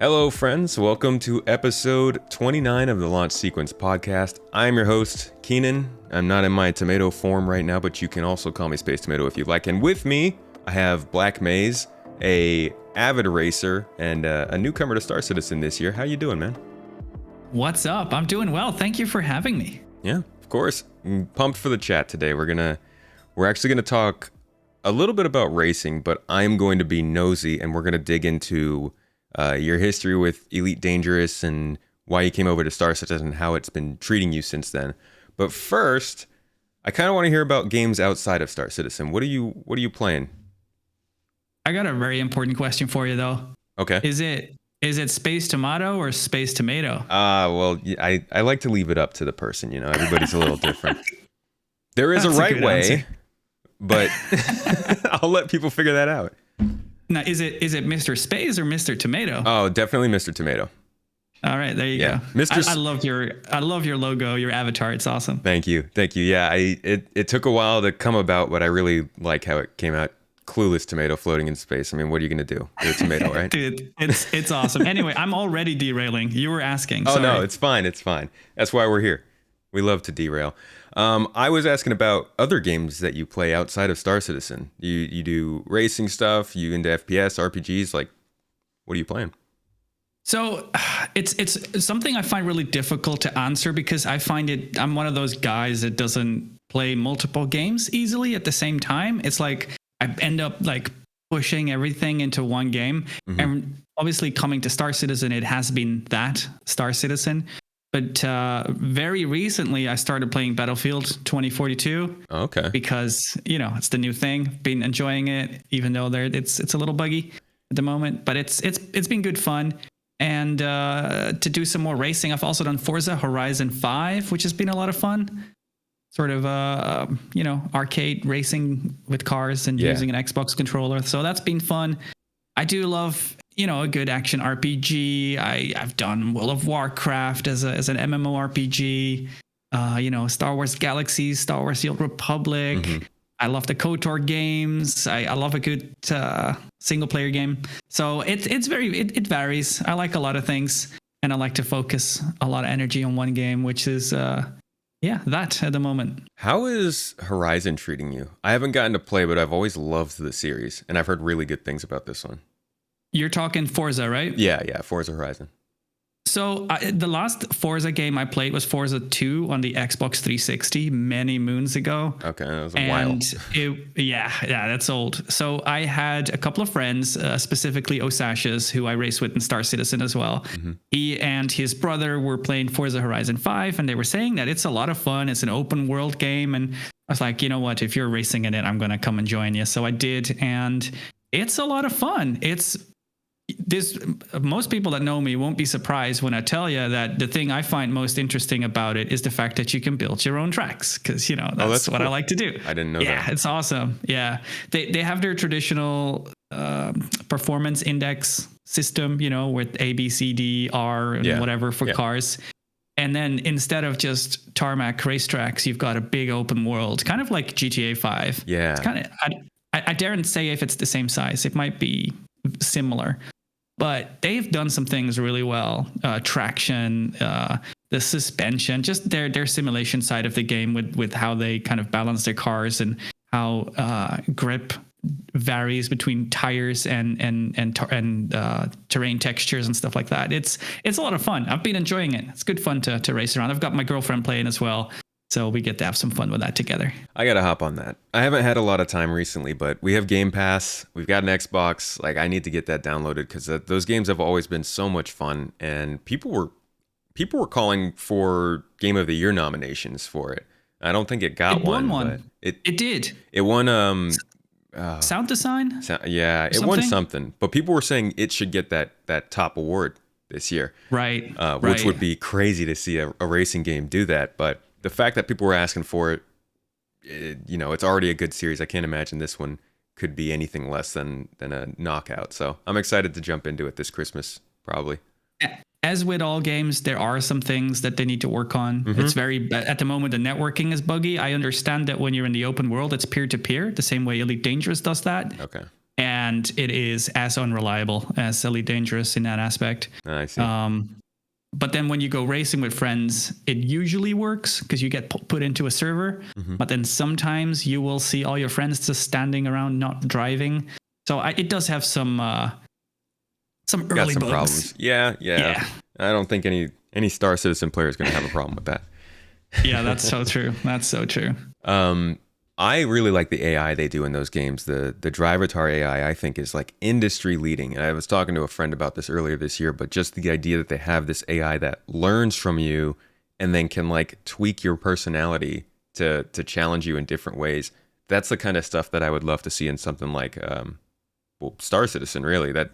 Hello, friends. Welcome to episode 29 of the Launch Sequence podcast. I'm your host, Keenan. I'm not in my tomato form right now, but you can also call me Space Tomato if you like. And with me, I have BlackMaze, a avid racer and a newcomer to Star Citizen this year. How you doing, man? What's up? I'm doing well. Thank you for having me. Yeah, of course. I'm pumped for the chat today. We're actually gonna talk a little bit about racing, but I'm going to be nosy, and we're gonna dig into your history with Elite Dangerous and why you came over to Star Citizen and how it's been treating you since then. But first, I kind of want to hear about games outside of Star Citizen. What are you playing? I got a very important question for you, though. Okay. Is it Space Tomato or Space Tomato? Well, I like to leave it up to the person. You know, everybody's a little different. There is That's a right way, answer. but I'll let people figure that out. Now, is it Mr. Space or Mr. Tomato? Oh, definitely Mr. Tomato. All right, there you go. Mr. I love your logo, your avatar. It's awesome. Thank you. Yeah, it took a while to come about, but I really like how it came out. Clueless tomato floating in space. I mean, what are you gonna do? You're a tomato, right? Dude, it's awesome. Anyway, I'm already derailing. You were asking. Oh, Sorry. no, it's fine. That's why we're here. We love to derail. I was asking about other games that you play outside of Star Citizen. You do racing stuff, you into FPS, RPGs, like what are you playing? So it's something I find really difficult to answer because I'm one of those guys that doesn't play multiple games easily at the same time. It's like I end up like pushing everything into one game. Mm-hmm. And obviously coming to Star Citizen, it has been that Star Citizen. But very recently, I started playing Battlefield 2042. Okay. Because, it's the new thing. Been enjoying it, even though it's a little buggy at the moment. But it's been good fun. And to do some more racing, I've also done Forza Horizon 5, which has been a lot of fun. Sort of, arcade racing with cars and using an Xbox controller. So that's been fun. I do love, a good action RPG. I've done World of Warcraft as an MMO RPG. Star Wars Galaxies, Star Wars The Old Republic. Mm-hmm. I love the KOTOR games. I love a good single player game. So it varies. I like a lot of things, and I like to focus a lot of energy on one game, which is that at the moment. How is Horizon treating you? I haven't gotten to play, but I've always loved the series, and I've heard really good things about this one. You're talking Forza, right? Yeah, Forza Horizon. So the last Forza game I played was Forza 2 on the Xbox 360 many moons ago. Okay, that was a while. Yeah, that's old. So I had a couple of friends, specifically Osashas, who I raced with in Star Citizen as well. Mm-hmm. He and his brother were playing Forza Horizon 5, and they were saying that it's a lot of fun. It's an open world game. And I was like, you know what? If you're racing in it, I'm going to come and join you. So I did, and it's a lot of fun. Most people that know me won't be surprised when I tell you that the thing I find most interesting about it is the fact that you can build your own tracks, because that's what cool. I like to do. I didn't know that. Yeah, it's awesome. Yeah, they have their traditional performance index system, with A, B, C, D, R, and whatever for cars. And then instead of just tarmac racetracks, you've got a big open world, kind of like GTA 5. Yeah, it's kind of. I daren't say if it's the same size. It might be similar. But they've done some things really well. Traction, the suspension, just their simulation side of the game with how they kind of balance their cars and how grip varies between tires and terrain textures and stuff like that. It's a lot of fun. I've been enjoying it. It's good fun to race around. I've got my girlfriend playing as well. So we get to have some fun with that together. I got to hop on that. I haven't had a lot of time recently, but we have Game Pass. We've got an Xbox. Like, I need to get that downloaded because those games have always been so much fun. And people were calling for Game of the Year nominations for it. I don't think it got one. But it did. It won sound design? It won something. But people were saying it should get that top award this year. Right. Which would be crazy to see a racing game do that. But the fact that people were asking for it, it's already a good series. I can't imagine this one could be anything less than a knockout. So I'm excited to jump into it this Christmas, probably. As with all games, there are some things that they need to work on. Mm-hmm. It's at the moment, the networking is buggy. I understand that when you're in the open world, it's peer-to-peer, the same way Elite Dangerous does that. Okay. And and it is as unreliable as Elite Dangerous in that aspect. I see. But then when you go racing with friends, it usually works because you get put into a server. But then sometimes you will see all your friends just standing around not driving. So it does have some early bugs. Problems. Yeah. I don't think any Star Citizen player is going to have a problem with that. Yeah, that's so true. That's so true. I really like the AI they do in those games. The Drivatar AI, I think, is like industry leading. And I was talking to a friend about this earlier this year, but just the idea that they have this AI that learns from you and then can like tweak your personality to challenge you in different ways. That's the kind of stuff that I would love to see in something like Star Citizen, really. That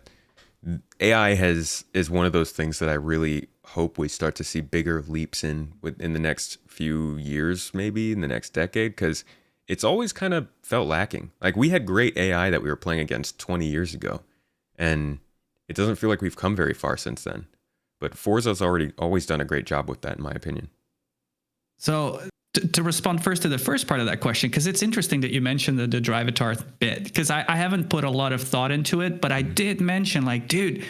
AI is one of those things that I really hope we start to see bigger leaps in the next few years, maybe in the next decade, because it's always kind of felt lacking. Like we had great AI that we were playing against 20 years ago, and it doesn't feel like we've come very far since then. But Forza's always done a great job with that, in my opinion. So to respond first to the first part of that question, because it's interesting that you mentioned the Drivatar bit, because I haven't put a lot of thought into it, but I did mention like, dude,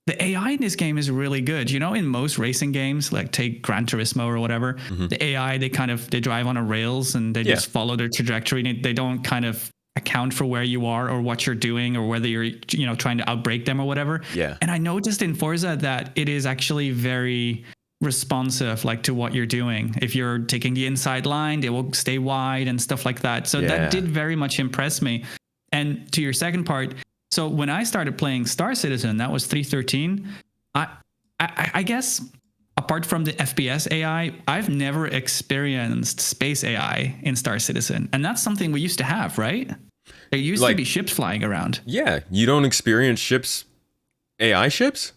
the AI in this game is really good. You know, in most racing games, like take Gran Turismo or whatever, the AI, they drive on a rails and they just follow their trajectory. And they don't kind of account for where you are or what you're doing or whether you're, trying to outbrake them or whatever. Yeah. And I noticed in Forza that it is actually very responsive, like to what you're doing. If you're taking the inside line, it will stay wide and stuff like that. So that did very much impress me. And to your second part, so when I started playing Star Citizen, that was 3.13. I guess apart from the FPS AI, I've never experienced space AI in Star Citizen. And that's something we used to have, right? There used to be ships flying around. Yeah. You don't experience AI ships?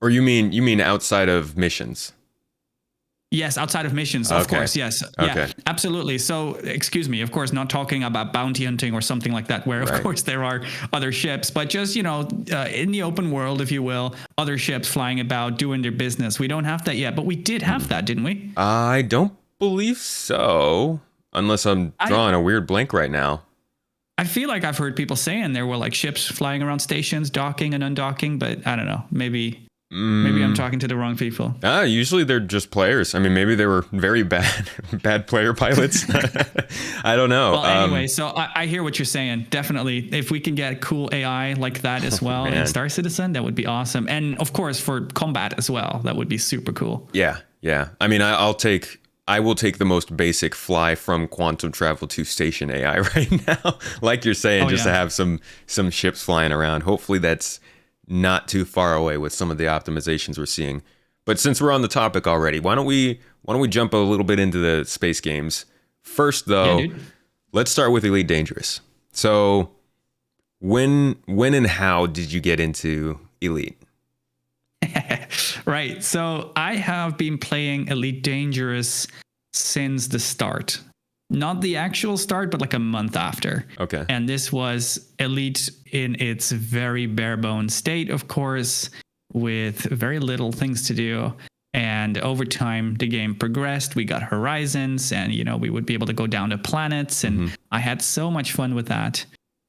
Or you mean outside of missions? Yes, outside of missions, of course. Yes. Okay. Yeah, absolutely. So, excuse me, of course, not talking about bounty hunting or something like that, where, of course, there are other ships, but just, in the open world, if you will, other ships flying about, doing their business. We don't have that yet, but we did have that, didn't we? I don't believe so, unless I'm drawing a weird blank right now. I feel like I've heard people saying there were like ships flying around stations, docking and undocking, but I don't know, maybe I'm talking to the wrong people. Usually they're just players. I mean, maybe they were very bad player pilots. I don't know. Well, anyway, so I hear what you're saying. Definitely, if we can get cool AI like that as well in Star Citizen, that would be awesome. And of course, for combat as well, that would be super cool. Yeah. I mean, I will take the most basic fly from quantum travel to station AI right now. Like you're saying, to have some ships flying around. Hopefully that's not too far away with some of the optimizations we're seeing. But since we're on the topic already, why don't we jump a little bit into the space games? First, though, let's start with Elite Dangerous. So when and how did you get into Elite? Right. So I have been playing Elite Dangerous since the start. Not the actual start, but like a month after. Okay. And this was Elite in its very bare bones state, of course, with very little things to do. And over time, the game progressed. We got horizons and, we would be able to go down to planets. And I had so much fun with that.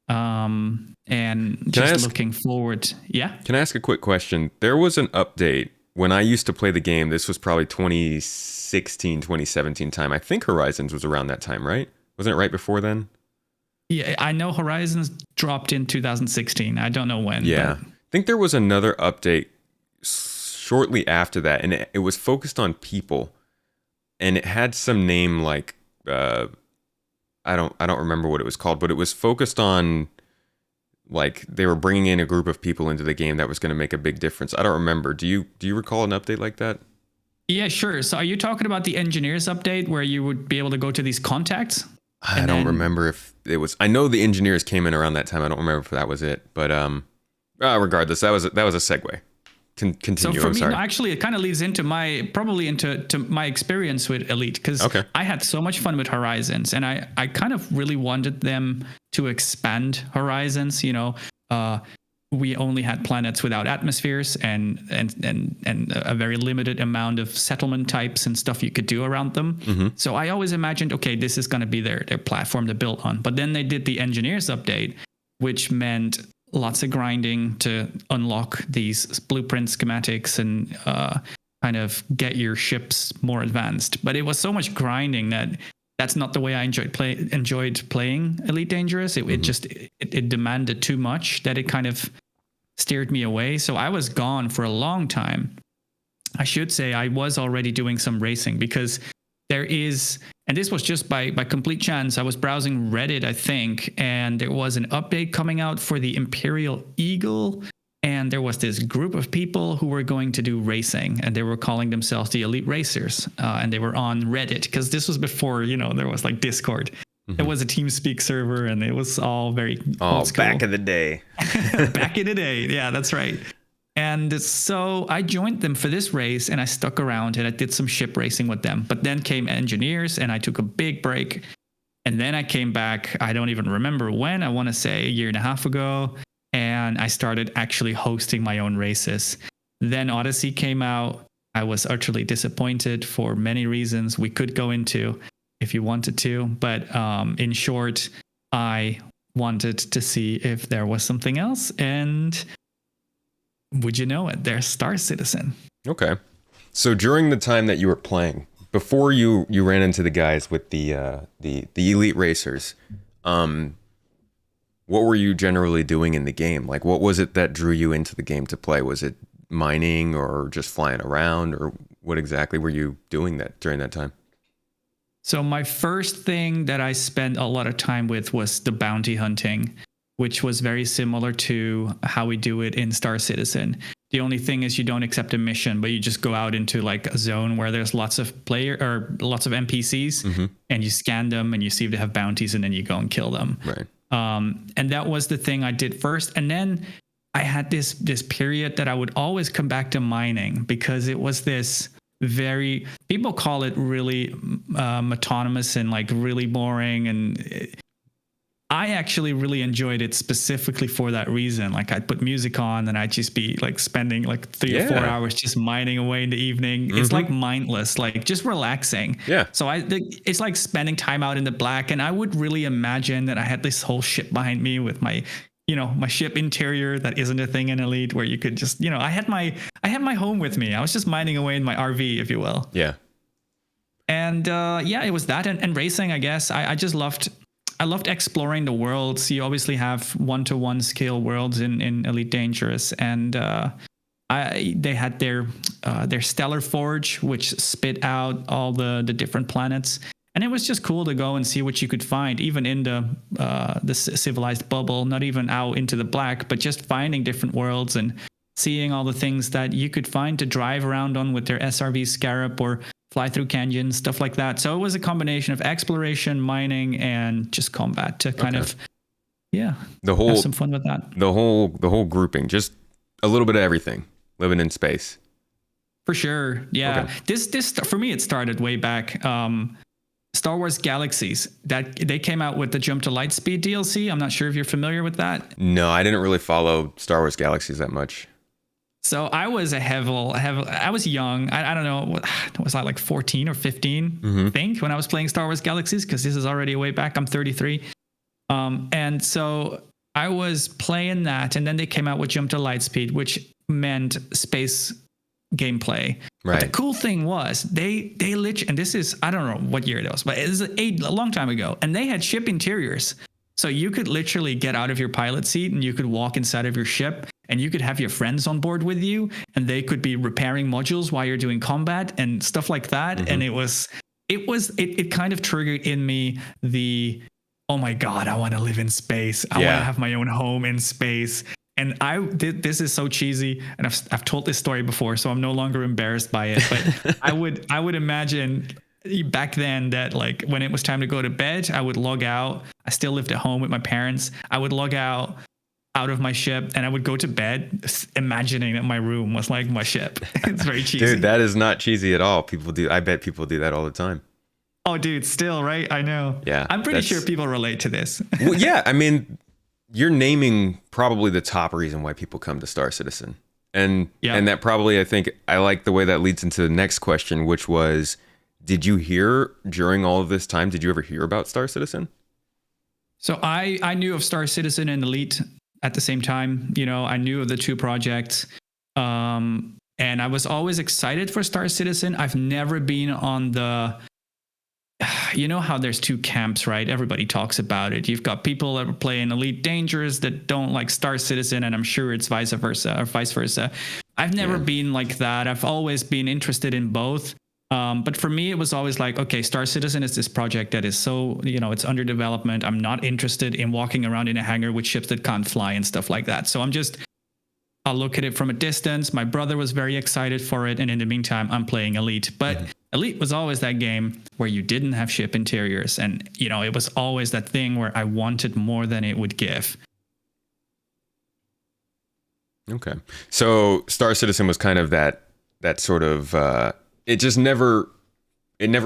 And just looking forward. Yeah. Can I ask a quick question? There was an update when I used to play the game. This was probably 2016, 2017 time. I think Horizons was around that time, right? Wasn't it right before then? Yeah, I know Horizons dropped in 2016. I don't know when. Yeah. I think there was another update shortly after that, and it was focused on people, and it had some name like I don't remember what it was called, but it was focused on like they were bringing in a group of people into the game that was going to make a big difference. I don't remember. Do you recall an update like that? Yeah, sure. So are you talking about the engineers update where you would be able to go to these contacts? I don't remember if it was. I know the engineers came in around that time. I don't remember if that was it, but regardless, that was a segue. Continue. So for me, actually, it kind of leads into my experience with Elite, because I had so much fun with Horizons, and I kind of really wanted them to expand Horizons. We only had planets without atmospheres and a very limited amount of settlement types and stuff you could do around them. So I always imagined, okay, this is going to be their platform to build on. But then they did the engineers update, which meant lots of grinding to unlock these blueprint schematics and kind of get your ships more advanced. But it was so much grinding that's not the way I enjoyed playing Elite Dangerous. It demanded too much that it kind of steered me away. So I was gone for a long time. I should say I was already doing some racing because there is, and this was just by complete chance, I was browsing Reddit, I think, and there was an update coming out for the Imperial Eagle, and there was this group of people who were going to do racing, and they were calling themselves the Elite Racers, and they were on Reddit, because this was before, there was like Discord. It was a TeamSpeak server, and it was all very old school. Back in the day. Back in the day, yeah, that's right. And so I joined them for this race, and I stuck around and I did some ship racing with them. But then came engineers, and I took a big break. And then I came back. I don't even remember when. I want to say a year and a half ago. And I started actually hosting my own races. Then Odyssey came out. I was utterly disappointed for many reasons we could go into if you wanted to. But in short, I wanted to see if there was something else. And would you know it? There's Star Citizen. Okay. So during the time that you were playing, before you ran into the guys with the Elite Racers, what were you generally doing in the game? Like, what was it that drew you into the game to play? Was it mining or just flying around, or what exactly were you doing during that time? So my first thing that I spent a lot of time with was the bounty hunting, which was very similar to how we do it in Star Citizen. The only thing is you don't accept a mission, but you just go out into like a zone where there's lots of lots of NPCs, and you scan them and you see if they have bounties, and then you go and kill them. Right. And that was the thing I did first. And then I had this period that I would always come back to mining, because it was this people call it really monotonous and like really boring, and I actually really enjoyed it specifically for that reason. Like, I'd put music on and I'd just be like spending like 3 or 4 hours just mining away in the evening. It's like mindless, like just relaxing. Yeah. So it's like spending time out in the black. And I would really imagine that I had this whole ship behind me with my, my ship interior that isn't a thing in Elite, where you could just, I had my home with me. I was just mining away in my RV, if you will. Yeah. And it was that and racing, I guess. I just loved exploring the worlds. You obviously have 1-to-1 scale worlds in Elite Dangerous, and they had their Stellar Forge, which spit out all the different planets, and it was just cool to go and see what you could find, even in the civilized bubble, not even out into the black, but just finding different worlds and seeing all the things that you could find to drive around on with their SRV Scarab or fly through canyons, stuff like that. So it was a combination of exploration, mining, and just combat to kind of, have some fun with that. The whole grouping, just a little bit of everything, living in space. For sure, yeah. Okay. This for me, it started way back. Star Wars Galaxies, that they came out with the Jump to Lightspeed DLC. I'm not sure if you're familiar with that. No, I didn't really follow Star Wars Galaxies that much. So I was I was young. I don't know. Was I like 14 or 15, I think, when I was playing Star Wars Galaxies? Because this is already way back. I'm 33. And so I was playing that. And then they came out with Jump to Lightspeed, which meant space gameplay. Right. But the cool thing was they literally, and this is, I don't know what year it was, but it was a long time ago. And they had ship interiors. So you could literally get out of your pilot seat and you could walk inside of your ship, and you could have your friends on board with you, and they could be repairing modules while you're doing combat and stuff like that. And it kind of triggered in me the, oh my God, I want to live in space. I want to have my own home in space. And this is so cheesy, and I've told this story before, so I'm no longer embarrassed by it. But I would imagine back then that, like, when it was time to go to bed, I would log out. I still lived at home with my parents. I would log out of my ship, and I would go to bed imagining that my room was like my ship. It's very cheesy. Dude, that is not cheesy at all. I bet people do that all the time. Oh, dude, still, right? I know. Yeah. I'm pretty sure people relate to this. Well, yeah, I mean, you're naming probably the top reason why people come to Star Citizen. And that probably, I think, I like the way that leads into the next question, which was, did you hear during all of this time, did you ever hear about Star Citizen? So I knew of Star Citizen and Elite at the same time. You know, I knew of the two projects. And I was always excited for Star Citizen. I've never been on the, you know how there's two camps, right? Everybody talks about it. You've got people that are playing Elite Dangerous that don't like Star Citizen, and I'm sure it's vice versa. I've never been like that. I've always been interested in both. But for me, it was always like, okay, Star Citizen is this project that is so, you know, it's under development. I'm not interested in walking around in a hangar with ships that can't fly and stuff like that. So I'll look at it from a distance. My brother was very excited for it. And in the meantime, I'm playing Elite. But Elite was always that game where you didn't have ship interiors. And, you know, it was always that thing where I wanted more than it would give. Okay. So Star Citizen was kind of that sort of, it never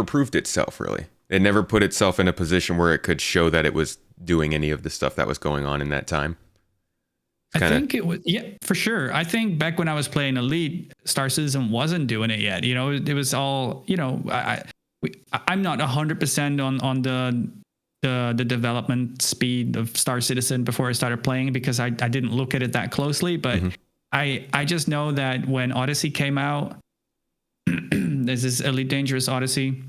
proved itself, really. It never put itself in a position where it could show that it was doing any of the stuff that was going on in that time. I think it was, yeah, for sure. I think back when I was playing Elite, Star Citizen wasn't doing it yet. You know, it was all, you know, I'm not 100% on the development speed of Star Citizen before I started playing, because I didn't look at it that closely. But I just know that when Odyssey came out, this is Elite Dangerous Odyssey,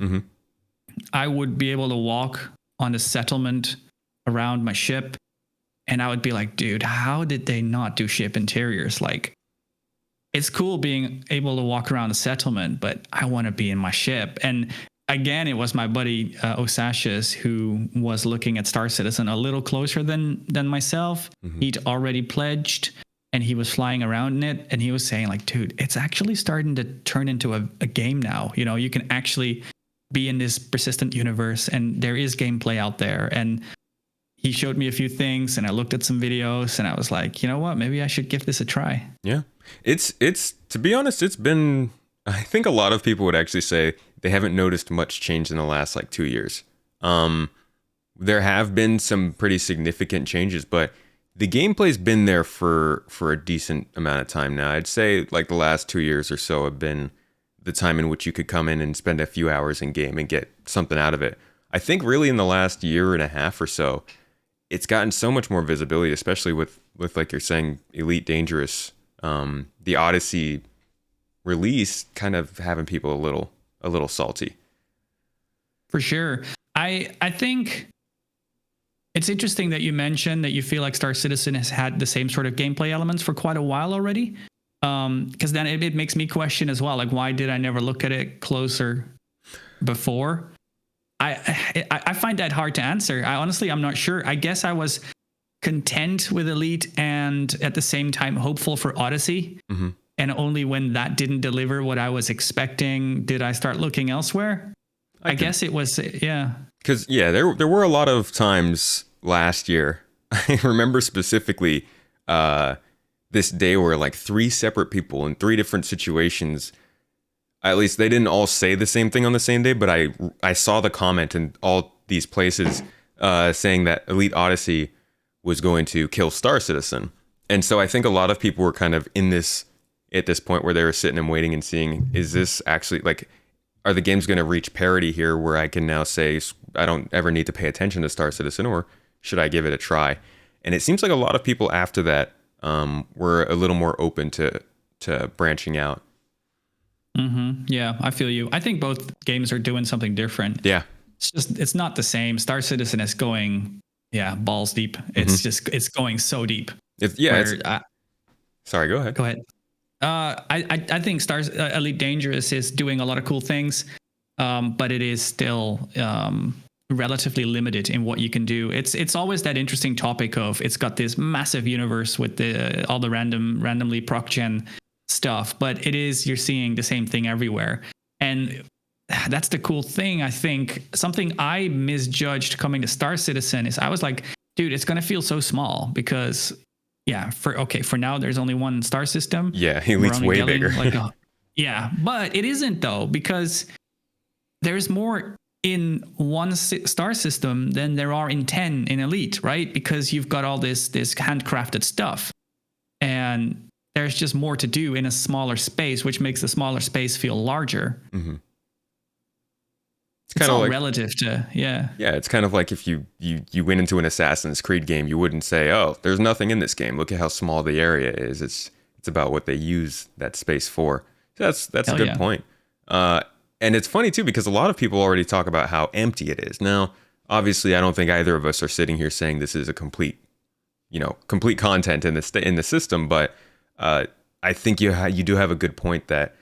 I would be able to walk on the settlement around my ship. And I would be like, dude, how did they not do ship interiors? Like, it's cool being able to walk around the settlement, but I want to be in my ship. And again, it was my buddy Osashis who was looking at Star Citizen a little closer than myself. He'd already pledged and he was flying around in it. And he was saying like, dude, it's actually starting to turn into a game now. You know, you can actually be in this persistent universe and there is gameplay out there. And he showed me a few things and I looked at some videos and I was like, you know what, maybe I should give this a try. Yeah. It's to be honest, it's been, I think a lot of people would actually say they haven't noticed much change in the last like 2 years. There have been some pretty significant changes, but the gameplay's been there for a decent amount of time now. I'd say like the last 2 years or so have been the time in which you could come in and spend a few hours in game and get something out of it. I think really in the last year and a half or so, it's gotten so much more visibility, especially with like you're saying, Elite Dangerous, the Odyssey release kind of having people a little salty. For sure. I think it's interesting that you mentioned that you feel like Star Citizen has had the same sort of gameplay elements for quite a while already. Because then it makes me question as well, like, why did I never look at it closer before? I find that hard to answer. I'm not sure. I guess I was content with Elite and at the same time hopeful for Odyssey. And only when that didn't deliver what I was expecting did I start looking elsewhere. I guess it was, yeah. Because, yeah, there were a lot of times last year. I remember specifically this day where like 3 separate people in 3 different situations, at least they didn't all say the same thing on the same day, but I saw the comment in all these places saying that Elite Odyssey was going to kill Star Citizen. And so I think a lot of people were kind of at this point where they were sitting and waiting and seeing, is this actually like, are the games going to reach parity here where I can now say, I don't ever need to pay attention to Star Citizen, or should I give it a try? And it seems like a lot of people after that were a little more open to branching out. Yeah, I feel you. I think both games are doing something different. Yeah. It's not the same. Star Citizen is going, balls deep. It's going so deep. Sorry, go ahead. Go ahead. I think Elite Dangerous is doing a lot of cool things, but it is still relatively limited in what you can do. It's always that interesting topic of it's got this massive universe with all the randomly proc gen stuff, but you're seeing the same thing everywhere. And that's the cool thing. I think something I misjudged coming to Star Citizen is I was like, dude, it's going to feel so small because for now there's only one star system. Yeah, Elite's way bigger. But it isn't though, because there's more in one star system than there are in 10 in Elite, right? Because you've got all this handcrafted stuff. And there's just more to do in a smaller space, which makes the smaller space feel larger. It's kind of all like, relative to, yeah. yeah, it's kind of like if you went into an Assassin's Creed game, you wouldn't say, "Oh, there's nothing in this game. Look at how small the area is." It's about what they use that space for. So that's a Hell good yeah. point. And it's funny too because a lot of people already talk about how empty it is. Now, obviously, I don't think either of us are sitting here saying this is a complete content in the system, but I think you do have a good point that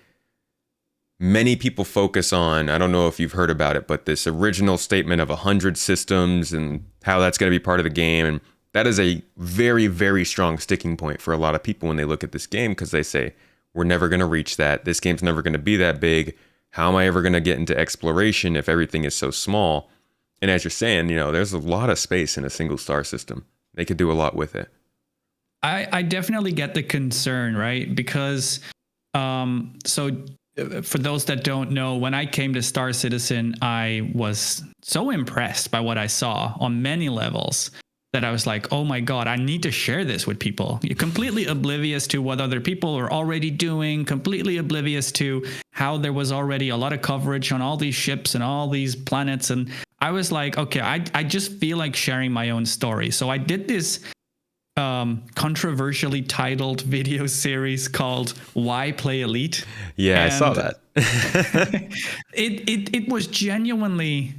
many people focus on. I don't know if you've heard about it, but this original statement of 100 systems and how that's going to be part of the game, and that is a very, very strong sticking point for a lot of people when they look at this game because they say we're never going to reach that. This game's never going to be that big. How am I ever going to get into exploration if everything is so small? And as you're saying, there's a lot of space in a single star system. They could do a lot with it. I definitely get the concern, right? Because for those that don't know, when I came to Star Citizen, I was so impressed by what I saw on many levels that I was like, oh my God, I need to share this with people. You're completely oblivious to what other people are already doing, completely oblivious to how there was already a lot of coverage on all these ships and all these planets. And I was like, okay, I just feel like sharing my own story. So I did this controversially titled video series called Why Play Elite. Yeah, and I saw that. it was genuinely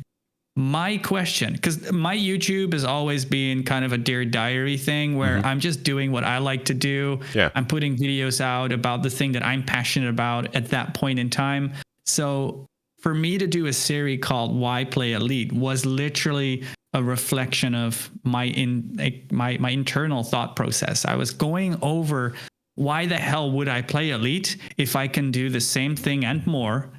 my question, because my YouTube has always been kind of a Dear Diary thing where I'm just doing what I like to do. Yeah. I'm putting videos out about the thing that I'm passionate about at that point in time. So for me to do a series called Why Play Elite was literally a reflection of my internal thought process. I was going over why the hell would I play Elite if I can do the same thing and more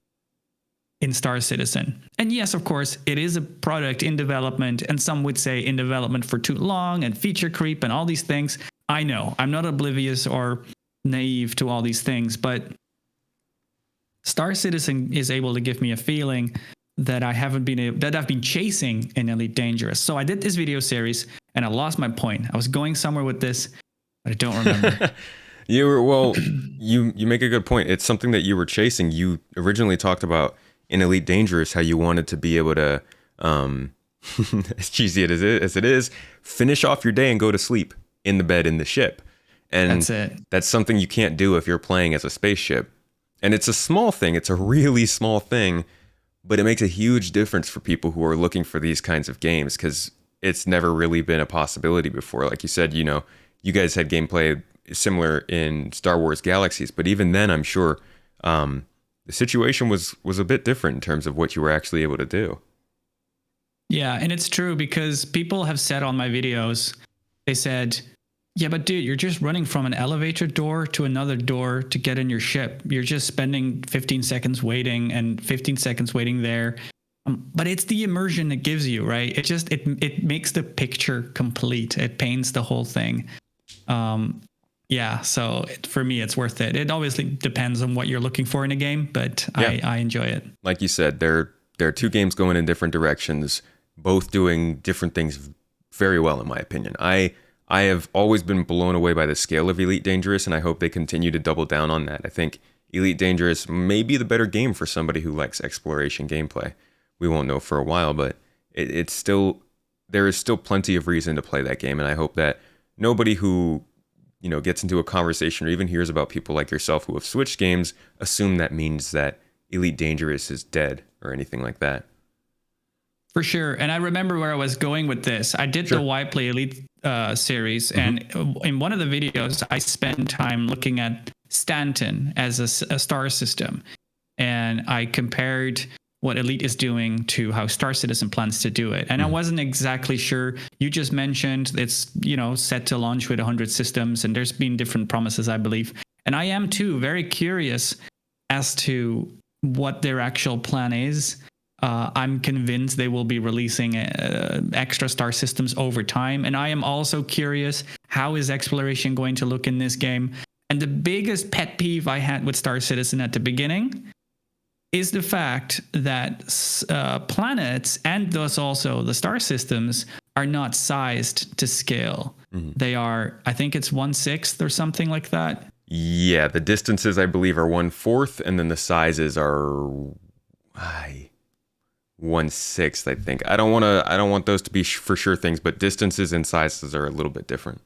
in Star Citizen. And yes, of course, it is a product in development, and some would say in development for too long and feature creep and all these things. I know, I'm not oblivious or naive to all these things, but Star Citizen is able to give me a feeling that I've been chasing in Elite Dangerous. So I did this video series and I lost my point. I was going somewhere with this, but I don't remember. You make a good point. It's something that you were chasing. You originally talked about in Elite Dangerous how you wanted to be able to, as cheesy as it is, finish off your day and go to sleep in the bed in the ship. And that's it. That's something you can't do if you're playing as a spaceship. And it's a small thing. It's a really small thing, but it makes a huge difference for people who are looking for these kinds of games because it's never really been a possibility before. Like you said, you guys had gameplay similar in Star Wars Galaxies, but even then, I'm sure the situation was a bit different in terms of what you were actually able to do. Yeah, and it's true because people have said on my videos, they said, yeah, but dude, you're just running from an elevator door to another door to get in your ship. You're just spending 15 seconds waiting and 15 seconds waiting there. But it's the immersion it gives you, right? It makes the picture complete. It paints the whole thing. Yeah, so for me, it's worth it. It obviously depends on what you're looking for in a game, but yeah. I enjoy it. Like you said, there are two games going in different directions, both doing different things very well, in my opinion. I have always been blown away by the scale of Elite Dangerous, and I hope they continue to double down on that. I think Elite Dangerous may be the better game for somebody who likes exploration gameplay. We won't know for a while, but there is still plenty of reason to play that game, and I hope that nobody who gets into a conversation or even hears about people like yourself who have switched games assume that means that Elite Dangerous is dead or anything like that. For sure. And I remember where I was going with this. I did the Why Play Elite series. And in one of the videos, I spent time looking at Stanton as a star system. And I compared what Elite is doing to how Star Citizen plans to do it. And I wasn't exactly sure. You just mentioned it's, set to launch with 100 systems. And there's been different promises, I believe. And I am, too, very curious as to what their actual plan is. I'm convinced they will be releasing extra star systems over time. And I am also curious, how is exploration going to look in this game? And the biggest pet peeve I had with Star Citizen at the beginning is the fact that planets and thus also the star systems are not sized to scale. They are, I think it's 1/6 or something like that. Yeah, the distances I believe are 1/4, and then the sizes are 1/6, I think. I don't want those to be for sure things, but distances and sizes are a little bit different.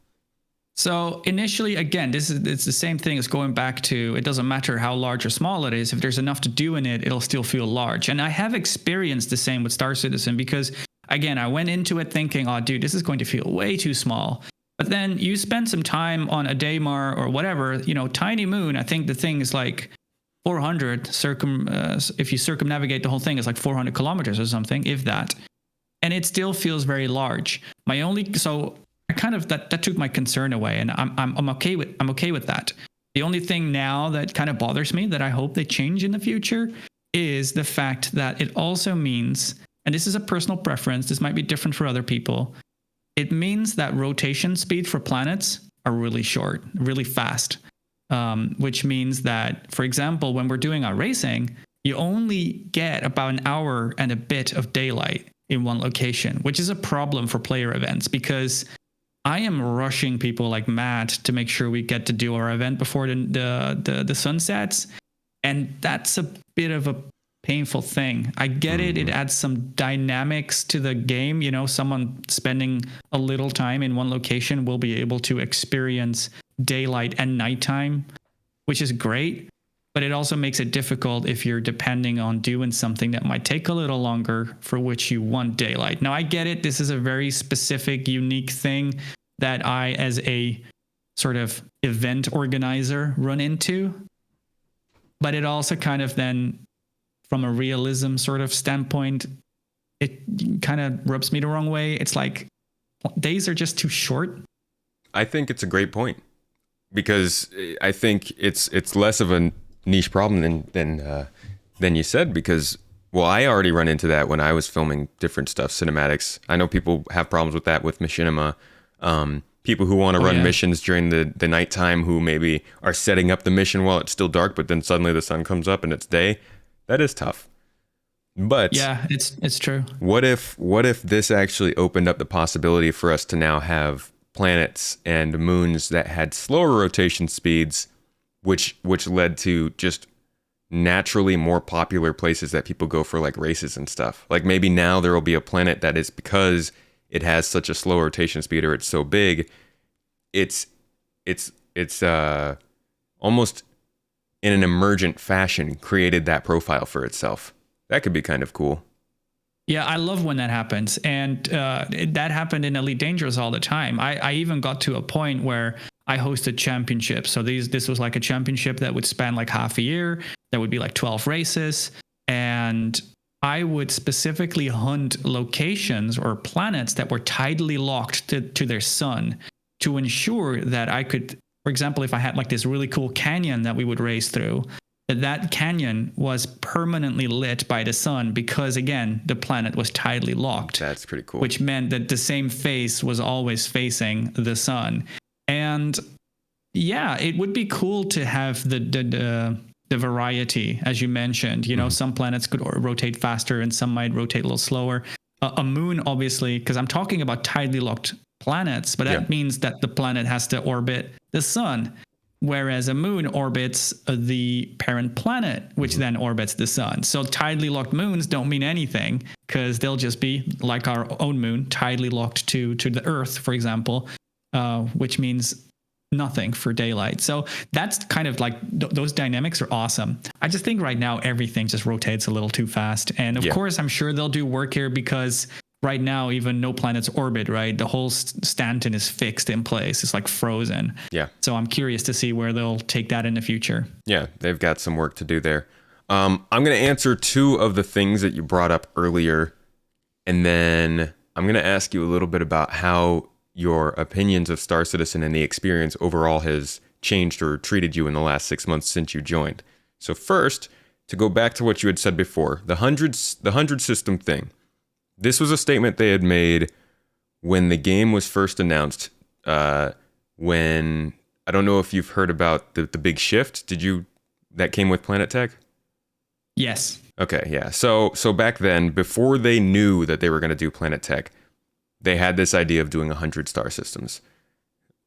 So initially, again, it's the same thing as going back to, it doesn't matter how large or small it is. If there's enough to do in it, it'll still feel large. And I have experienced the same with Star Citizen because, again, I went into it thinking, oh, dude, this is going to feel way too small. But then you spend some time on a Daymar or whatever, Tiny Moon. I think the thing is like 400 if you circumnavigate the whole thing, it's like 400 kilometers or something, if that. And it still feels very large. I kind of that took my concern away, and I'm okay with that. The only thing now that kind of bothers me that I hope they change in the future is the fact that it also means, and this is a personal preference, this might be different for other people, it means that rotation speed for planets are really short, really fast, which means that, for example, when we're doing our racing, you only get about an hour and a bit of daylight in one location, which is a problem for player events because I am rushing people like mad to make sure we get to do our event before the sun sets. And that's a bit of a painful thing. I get it. It adds some dynamics to the game. Someone spending a little time in one location will be able to experience daylight and nighttime, which is great. But it also makes it difficult if you're depending on doing something that might take a little longer for which you want daylight. Now, I get it. This is a very specific, unique thing that I, as a sort of event organizer, run into. But it also kind of then, from a realism sort of standpoint, it kind of rubs me the wrong way. It's like days are just too short. I think it's a great point because I think it's less of a niche problem than you said because, well, I already run into that when I was filming different stuff, cinematics. I know people have problems with that with machinima. People who want to run missions during the nighttime who maybe are setting up the mission while it's still dark, but then suddenly the sun comes up and it's day. That is tough. But yeah, it's true. What if this actually opened up the possibility for us to now have planets and moons that had slower rotation speeds, which led to just naturally more popular places that people go for like races and stuff. Like maybe now there will be a planet that is, because it has such a slow rotation speed or it's so big, it's almost in an emergent fashion created that profile for itself. That could be kind of cool. Yeah, I love when that happens. And that happened in Elite Dangerous all the time. I even got to a point where I hosted championships. So this was like a championship that would span like half a year. There would be like 12 races. And I would specifically hunt locations or planets that were tidally locked to their sun to ensure that I could, for example, if I had like this really cool canyon that we would race through, that canyon was permanently lit by the sun because, again, the planet was tidally locked. That's pretty cool. Which meant that the same face was always facing the sun. And yeah, it would be cool to have the variety, as you mentioned. Some planets could rotate faster and some might rotate a little slower. A moon, obviously, because I'm talking about tidally locked planets, but that means that the planet has to orbit the sun. Whereas a moon orbits the parent planet, which then orbits the sun. So tidally locked moons don't mean anything because they'll just be like our own moon, tidally locked to the Earth, for example, which means nothing for daylight. So that's kind of like those dynamics are awesome. I just think right now everything just rotates a little too fast. And of course, I'm sure they'll do work here because right now, even no planet's orbit, right? The whole Stanton is fixed in place. It's like frozen. Yeah. So I'm curious to see where they'll take that in the future. Yeah, they've got some work to do there. I'm going to answer two of the things that you brought up earlier, and then I'm going to ask you a little bit about how your opinions of Star Citizen and the experience overall has changed or treated you in the last 6 months since you joined. So first, to go back to what you had said before, the 100 system thing. This was a statement they had made when the game was first announced. When I don't know if you've heard about the big shift. That came with Planet Tech? Yes. Okay, yeah. So back then, before they knew that they were going to do Planet Tech, they had this idea of doing 100 star systems.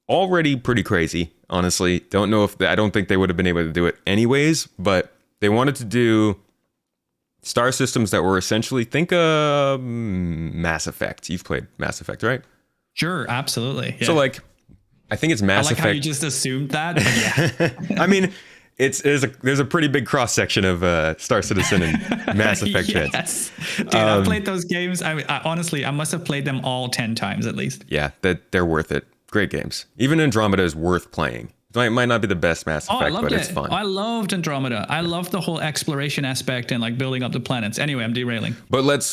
Already pretty crazy, honestly. I don't think they would have been able to do it anyways, but they wanted to do star systems that were essentially, think Mass Effect. You've played Mass Effect, right? Sure, absolutely. Yeah. So like, I think it's I Mass like how you Effect. just assumed that. But yeah. I mean, there's a pretty big cross section of Star Citizen and Mass Effect fans. Yes, dude, I've played those games. I honestly, I must have played them all 10 times at least. Yeah, that they're worth it. Great games. Even Andromeda is worth playing. It might not be the best Mass Oh, I Effect, loved but it. it's fun. I loved Andromeda. I loved the whole exploration aspect and like building up the planets. Anyway, I'm derailing. But let's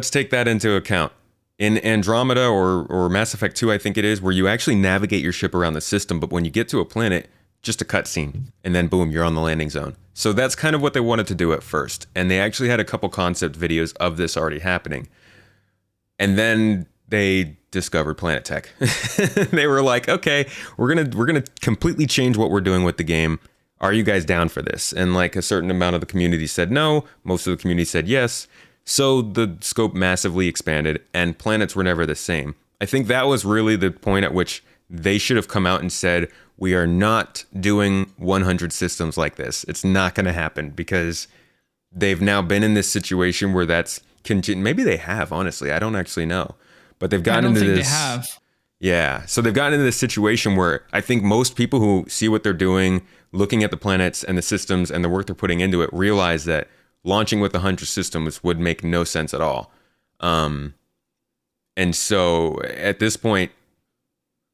take that into account. In Andromeda or Mass Effect 2, I think it is, where you actually navigate your ship around the system, but when you get to a planet, just a cutscene, and then boom, you're on the landing zone. So that's kind of what they wanted to do at first. And they actually had a couple concept videos of this already happening. And then they discovered Planet Tech. They were like, okay, we're gonna completely change what we're doing with the game. Are you guys down for this? And like a certain amount of the community said no, most of the community said yes. So the scope massively expanded, and planets were never the same. I think that was really the point at which they should have come out and said, we are not doing 100 systems like this. It's not going to happen, because they've now been in this situation where that's maybe they have, honestly. I don't actually know. But they've gotten into this. They have. Yeah. So they've gotten into this situation where I think most people who see what they're doing, looking at the planets and the systems and the work they're putting into it, realize that launching with 100 systems would make no sense at all. And so at this point,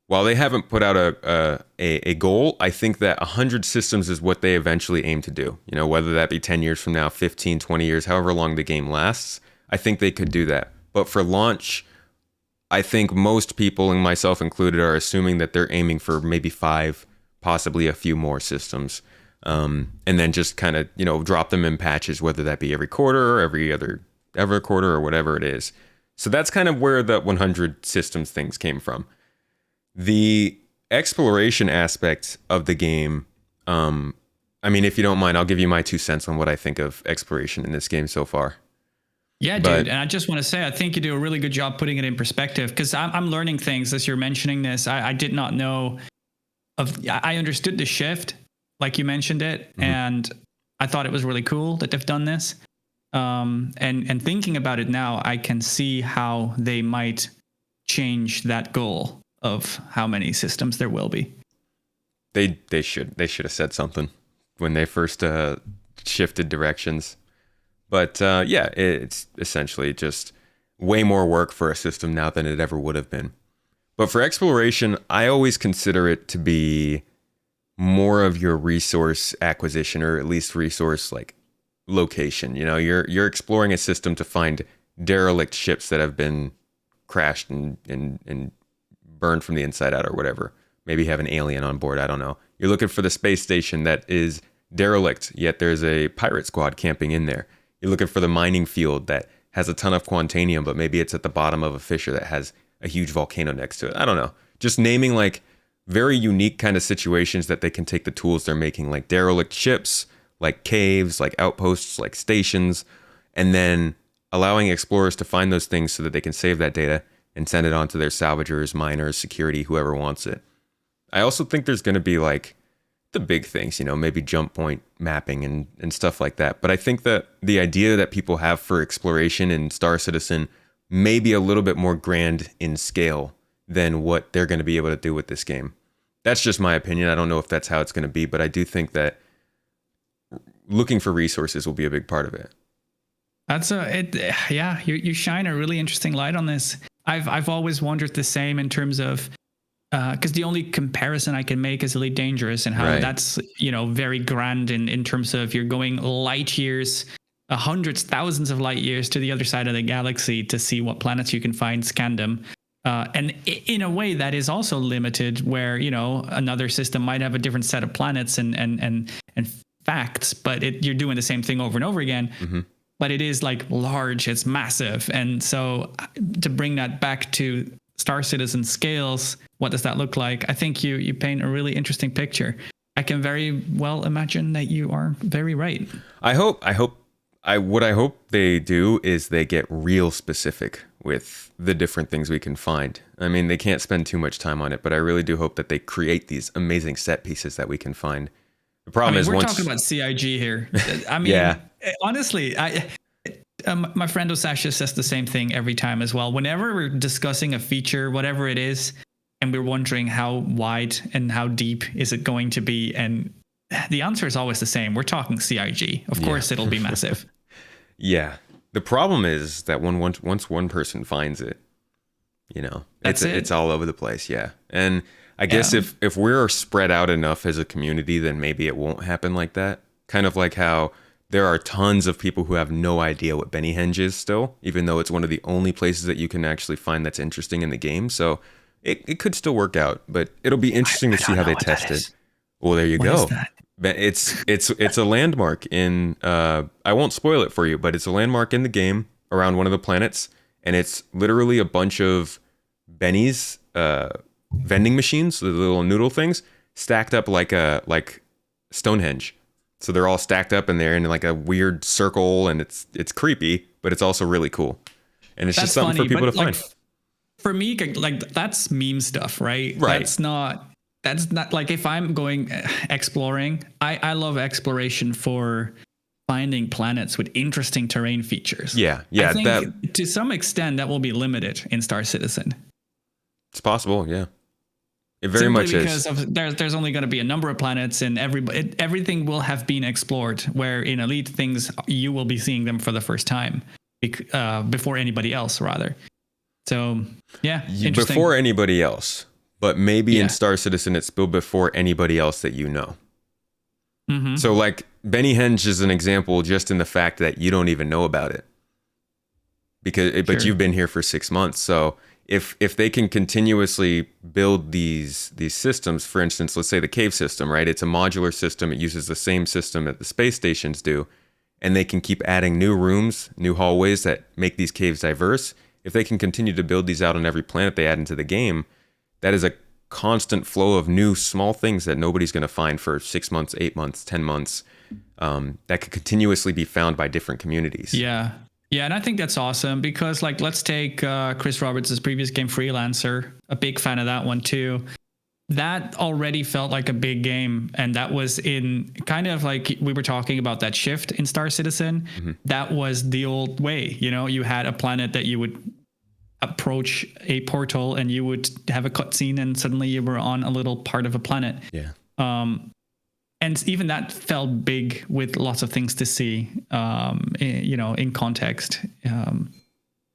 while they haven't put out a goal, I think that 100 systems is what they eventually aim to do. You know, whether that be 10 years from now, 15, 20 years, however long the game lasts, I think they could do that. But for launch, I think most people, and myself included, are assuming that they're aiming for maybe 5, possibly a few more systems. And then just kind of, you know, drop them in patches, whether that be every quarter or every quarter or whatever it is. So that's kind of where the 100 systems things came from. The exploration aspect of the game, I mean, if you don't mind, I'll give you my 2 cents on what I think of exploration in this game so far. Yeah, dude. And I just want to say, I think you do a really good job putting it in perspective, because I'm learning things as you're mentioning this. I did not know I understood the shift, like you mentioned it, and I thought it was really cool that they've done this. And thinking about it now, I can see how they might change that goal of how many systems there will be. They should have said something when they first shifted directions. But yeah, it's essentially just way more work for a system now than it ever would have been. But for exploration, I always consider it to be more of your resource acquisition, or at least resource like location. You know, you're exploring a system to find derelict ships that have been crashed and burned from the inside out or whatever. Maybe have an alien on board, I don't know. You're looking for the space station that is derelict, yet there's a pirate squad camping in there. You're looking for the mining field that has a ton of quantanium, but maybe it's at the bottom of a fissure that has a huge volcano next to it. I don't know. Just naming like very unique kind of situations that they can take the tools they're making, like derelict ships, like caves, like outposts, like stations, and then allowing explorers to find those things so that they can save that data and send it on to their salvagers, miners, security, whoever wants it. I also think there's going to be like the big things, you know, maybe jump point mapping and stuff like that. But I think that the idea that people have for exploration in Star Citizen may be a little bit more grand in scale than what they're going to be able to do with this game. That's just my opinion. I don't know if that's how it's going to be, but I do think that looking for resources will be a big part of it. Yeah, you shine a really interesting light on this. I've always wondered the same in terms of, because the only comparison I can make is Elite Dangerous, and how that's, you know, very grand in terms of you're going light years, hundreds, thousands of light years to the other side of the galaxy to see what planets you can find, scan them. And in a way that is also limited, where, you know, another system might have a different set of planets and facts, but you're doing the same thing over and over again. Mm-hmm. But it is like large, it's massive. And so to bring that back to Star Citizen scales, what does that look like? I think you paint a really interesting picture. I can very well imagine that you are very right. What I hope they do is they get real specific with the different things we can find. I mean, they can't spend too much time on it, but I really do hope that they create these amazing set pieces that we can find. The problem is we're talking about CIG here. I mean, honestly, my friend Osasha says the same thing every time as well. Whenever we're discussing a feature, whatever it is, and we're wondering how wide and how deep is it going to be, and the answer is always the same. We're talking CIG. Of course, it'll be massive. Yeah. The problem is that once one person finds it, you know, it's all over the place. Yeah. And I guess if we're spread out enough as a community, then maybe it won't happen like that. Kind of like how there are tons of people who have no idea what Benny Henge is still, even though it's one of the only places that you can actually find that's interesting in the game. So it could still work out, but it'll be interesting to see how they test it. Well, there you go. It's a landmark in I won't spoil it for you, but it's a landmark in the game around one of the planets, and it's literally a bunch of Benny's vending machines, the little noodle things, stacked up like Stonehenge. So they're all stacked up and they're in like a weird circle, and it's creepy, but it's also really cool. And it's just something for people to find. For me, like that's meme stuff, right? Right. That's not like if I'm going exploring, I love exploration for finding planets with interesting terrain features. Yeah. I think to some extent that will be limited in Star Citizen. It's possible, yeah. It very much because is. There's only going to be a number of planets, and everything will have been explored. Where in Elite things, you will be seeing them for the first time before anybody else, rather. So yeah, interesting. Before anybody else, but maybe in Star Citizen it's built before anybody else that you know. Mm-hmm. So like Benny Henge is an example just in the fact that you don't even know about it, but you've been here for 6 months. So if they can continuously build these systems, for instance, let's say the cave system, right? It's a modular system. It uses the same system that the space stations do, and they can keep adding new rooms, new hallways that make these caves diverse. If they can continue to build these out on every planet they add into the game, that is a constant flow of new small things that nobody's going to find for 6 months, 8 months, 10 months, that could continuously be found by different communities. Yeah. Yeah, and I think that's awesome because, like, let's take Chris Roberts' previous game, Freelancer. A big fan of that one, too. That already felt like a big game, and that was in kind of like we were talking about that shift in Star Citizen. Mm-hmm. That was the old way. You know, you had a planet that you would approach a portal and you would have a cutscene and suddenly you were on a little part of a planet. Yeah. And even that felt big with lots of things to see, in context.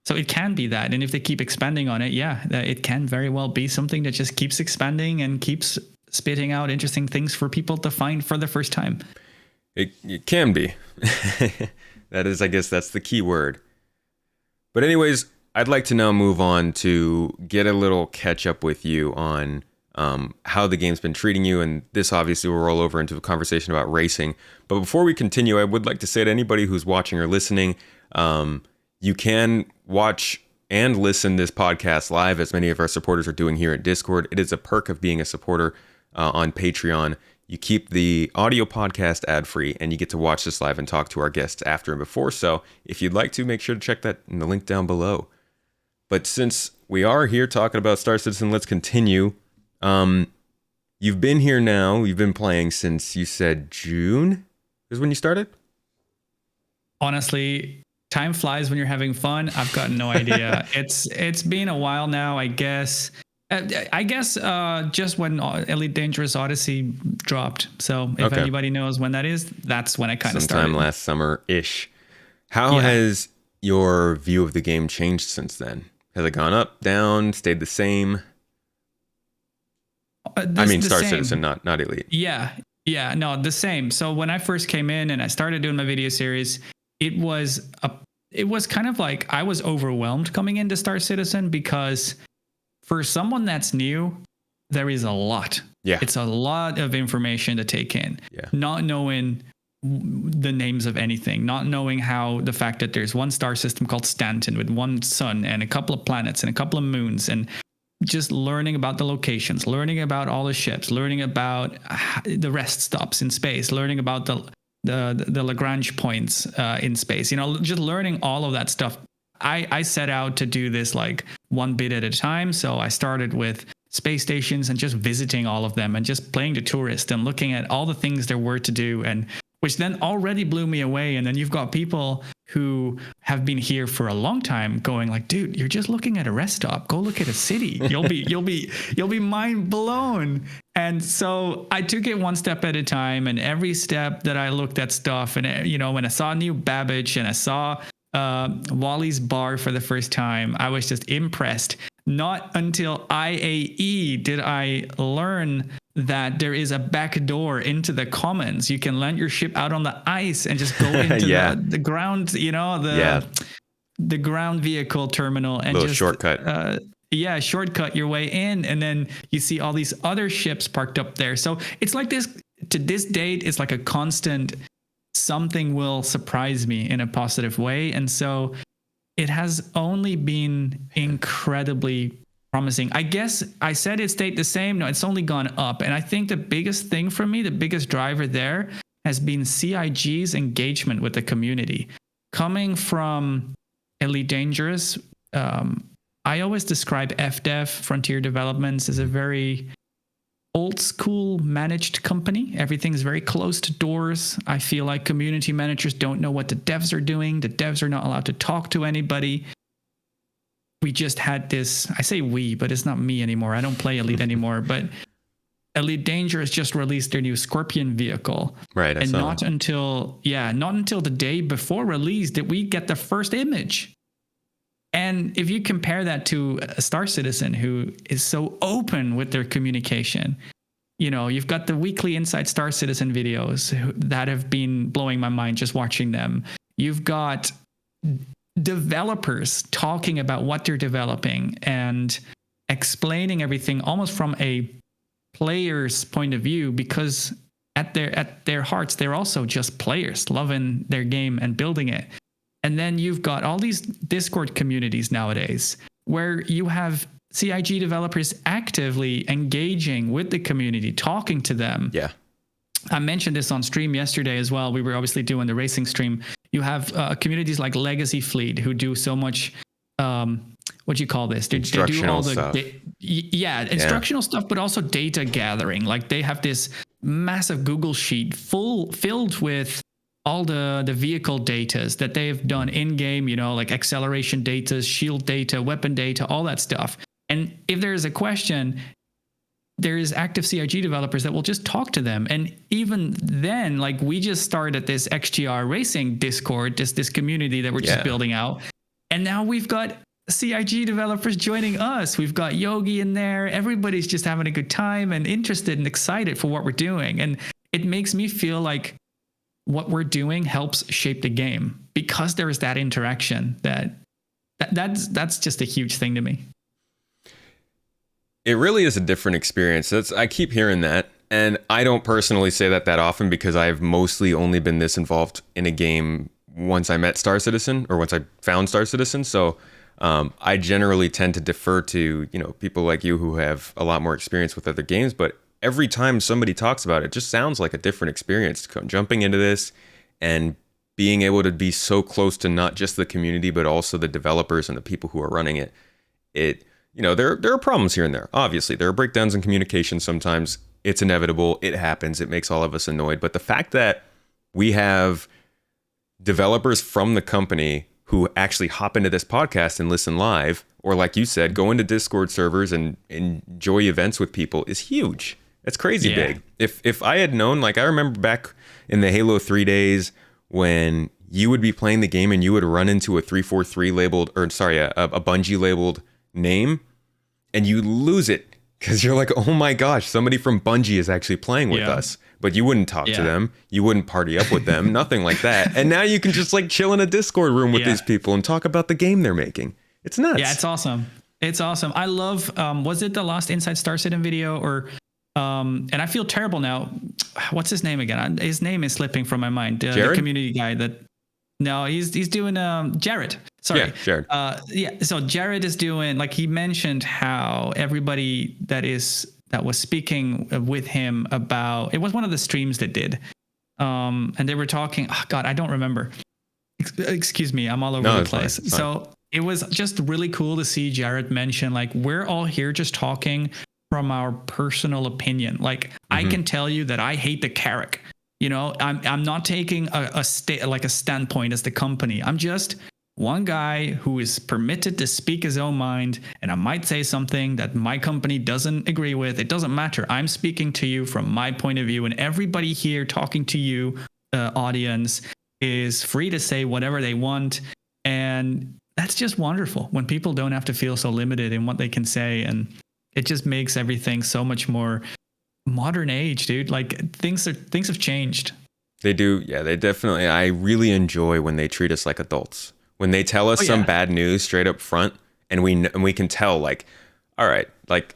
So it can be that. And if they keep expanding on it, it can very well be something that just keeps expanding and keeps spitting out interesting things for people to find for the first time. It can be. That is, I guess that's the key word. But anyways, I'd like to now move on to get a little catch up with you on how the game's been treating you, and this obviously will roll over into a conversation about racing. But before we continue, I would like to say to anybody who's watching or listening, you can watch and listen this podcast live, as many of our supporters are doing here at Discord. It is a perk of being a supporter on Patreon. You keep the audio podcast ad-free, and you get to watch this live and talk to our guests after and before. So if you'd like to, make sure to check that in the link down below. But since we are here talking about Star Citizen, let's continue. You've been here now. You've been playing since you said June is when you started? Honestly, time flies when you're having fun. I've got no idea. It's been a while now, I guess. Just when Elite Dangerous Odyssey dropped. So if anybody knows when that is, that's when I kind of started. Sometime last summer-ish. How has your view of the game changed since then? Has it gone up, down, stayed the same? Star Citizen, not Elite. Yeah, no, the same. So when I first came in and I started doing my video series, it was kind of like I was overwhelmed coming into Star Citizen because for someone that's new, there is a lot. Yeah, it's a lot of information to take in. Yeah, not knowing the names of anything, not knowing how the fact that there's one star system called Stanton with one sun and a couple of planets and a couple of moons, and just learning about the locations, learning about all the ships, learning about the rest stops in space, learning about the Lagrange points in space, just learning all of that stuff. I set out to do this like one bit at a time. So I started with space stations and just visiting all of them and just playing the tourist and looking at all the things there were to do, and which then already blew me away. And then you've got people who have been here for a long time going like, dude, you're just looking at a rest stop. Go look at a city. You'll be mind blown. And so I took it one step at a time, and every step that I looked at stuff, and you know, when I saw New Babbage and I saw Wally's bar for the first time, I was just impressed. Not until IAE did I learn that there is a back door into the commons. You can land your ship out on the ice and just go into the ground, you know, the ground vehicle terminal, and little just shortcut. Shortcut your way in, and then you see all these other ships parked up there. So it's like this, to this date, it's like a constant something will surprise me in a positive way. And so it has only been incredibly promising. I guess I said it stayed the same. No, it's only gone up. And I think the biggest thing for me, the biggest driver there has been CIG's engagement with the community. Coming from Elite Dangerous, I always describe FDev, Frontier Developments, as a very old school managed company. Everything's very closed doors. I feel like community managers don't know what the devs are doing. The devs are not allowed to talk to anybody. We just had this, I say we, but it's not me anymore. I don't play Elite anymore, but Elite Dangerous just released their new Scorpion vehicle. Right. And not until the day before release did we get the first image. And if you compare that to a Star Citizen who is so open with their communication, you know, you've got the weekly Inside Star Citizen videos that have been blowing my mind just watching them. You've got developers talking about what they're developing and explaining everything almost from a player's point of view, because at their hearts, they're also just players loving their game and building it. And then you've got all these Discord communities nowadays where you have CIG developers actively engaging with the community, talking to them. Yeah. I mentioned this on stream yesterday as well. We were obviously doing the racing stream. You have communities like Legacy Fleet who do so much, what do you call this? They do all the stuff. Instructional stuff, but also data gathering. Like they have this massive Google sheet filled with all the vehicle datas that they've done in game, you know, like acceleration data, shield data, weapon data, all that stuff. And if there is a question, there is active CIG developers that will just talk to them. And even then, like we just started this XGR Racing Discord, this community that we're just building out. And now we've got CIG developers joining us. We've got Yogi in there. Everybody's just having a good time and interested and excited for what we're doing. And it makes me feel like what we're doing helps shape the game because there is that interaction that's just a huge thing to me. It really is a different experience. I keep hearing that. And I don't personally say that often because I've mostly only been this involved in a game once I met Star Citizen or once I found Star Citizen. So I generally tend to defer to, you know, people like you who have a lot more experience with other games. But every time somebody talks about it, it just sounds like a different experience. Jumping into this and being able to be so close to not just the community, but also the developers and the people who are running it. You know, there are problems here and there. Obviously, there are breakdowns in communication sometimes. It's inevitable. It happens. It makes all of us annoyed. But the fact that we have developers from the company who actually hop into this podcast and listen live, or like you said, go into Discord servers and enjoy events with people is huge. It's crazy big. If I had known, like I remember back in the Halo 3 days when you would be playing the game and you would run into a 343 labeled, or sorry, a Bungie labeled name and you lose it because you're like, oh my gosh, somebody from Bungie is actually playing with us. But you wouldn't talk to them. You wouldn't party up with them, nothing like that. And now you can just like chill in a Discord room with these people and talk about the game they're making. It's nuts. Yeah, it's awesome. It's awesome. I love, was it the last Inside Star Citizen video or, and I feel terrible now. What's his name again? His name is slipping from my mind. The community guy no, he's doing, Jared. Sorry. Yeah, Jared. So Jared is doing, like he mentioned how everybody that was speaking with him about, it was one of the streams that did. And they were talking, oh God, I don't remember. Excuse me. I'm all over the place. Fine. So it was just really cool to see Jared mention, like, we're all here just talking from our personal opinion. Like I can tell you that I hate the Carrack. I'm not taking a standpoint as the company. I'm just one guy who is permitted to speak his own mind, and I might say something that my company doesn't agree with. It doesn't matter. I'm speaking to you from my point of view, and everybody here talking to you, audience, is free to say whatever they want. And that's just wonderful when people don't have to feel so limited in what they can say. And it just makes everything so much more modern age, dude. Like things have changed. They do. Yeah, they definitely. I really enjoy when they treat us like adults. When they tell us some bad news straight up front, and we can tell, like, all right, like,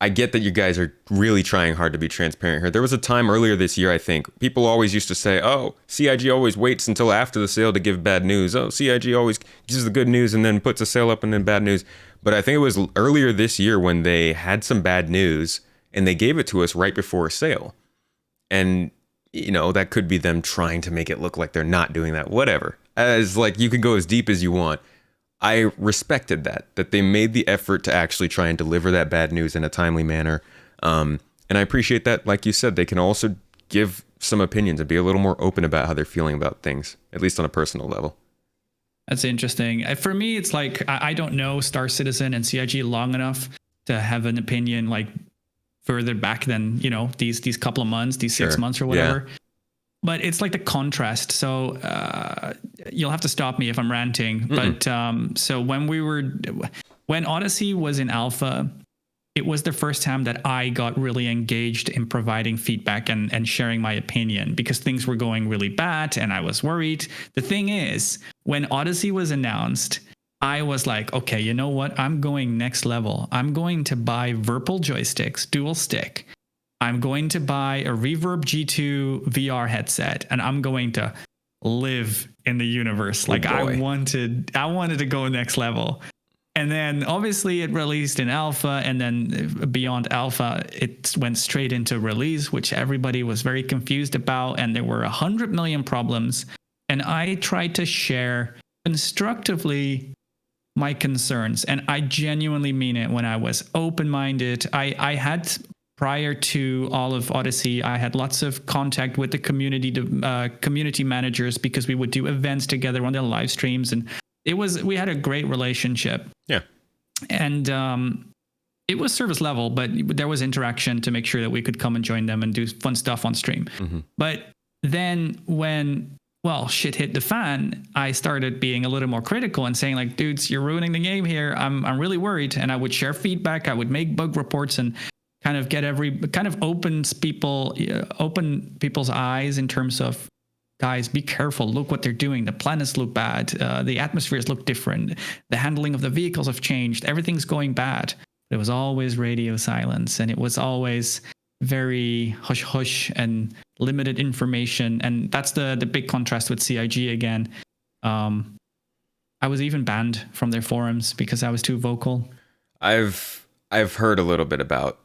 I get that you guys are really trying hard to be transparent here. There was a time earlier this year, I think, people always used to say, oh, CIG always waits until after the sale to give bad news. Oh, CIG always gives the good news and then puts a sale up and then bad news. But I think it was earlier this year when they had some bad news and they gave it to us right before a sale. And, that could be them trying to make it look like they're not doing that, whatever. As like, you can go as deep as you want. I respected that they made the effort to actually try and deliver that bad news in a timely manner. And I appreciate that. Like you said, they can also give some opinions and be a little more open about how they're feeling about things, at least on a personal level. That's interesting. For me, it's like, I don't know Star Citizen and CIG long enough to have an opinion like further back than, these couple of months, these 6 months or whatever. Yeah. But it's like the contrast. So you'll have to stop me if I'm ranting. Mm-mm. But so when Odyssey was in alpha, it was the first time that I got really engaged in providing feedback and sharing my opinion because things were going really bad and I was worried. The thing is, when Odyssey was announced, I was like, okay, you know what? I'm going next level. I'm going to buy Virpil joysticks, dual stick. I'm going to buy a Reverb G2 VR headset and I'm going to live in the universe. Like I wanted to go next level. And then obviously it released in alpha, and then beyond alpha, it went straight into release, which everybody was very confused about. And there were 100 million problems. And I tried to share constructively my concerns. And I genuinely mean it when I was open-minded. I had, prior to all of Odyssey, I had lots of contact with the community managers because we would do events together on their live streams. And we had a great relationship. Yeah. And it was service level, but there was interaction to make sure that we could come and join them and do fun stuff on stream. Mm-hmm. But then when, shit hit the fan, I started being a little more critical and saying like, dudes, you're ruining the game here. I'm really worried. And I would share feedback. I would make bug reports and kind of open people's eyes in terms of, guys, be careful. Look what they're doing. The planets look bad. The atmospheres look different. The handling of the vehicles have changed. Everything's going bad. It was always radio silence, and it was always very hush hush and limited information. And that's the big contrast with CIG again. I was even banned from their forums because I was too vocal. I've heard a little bit about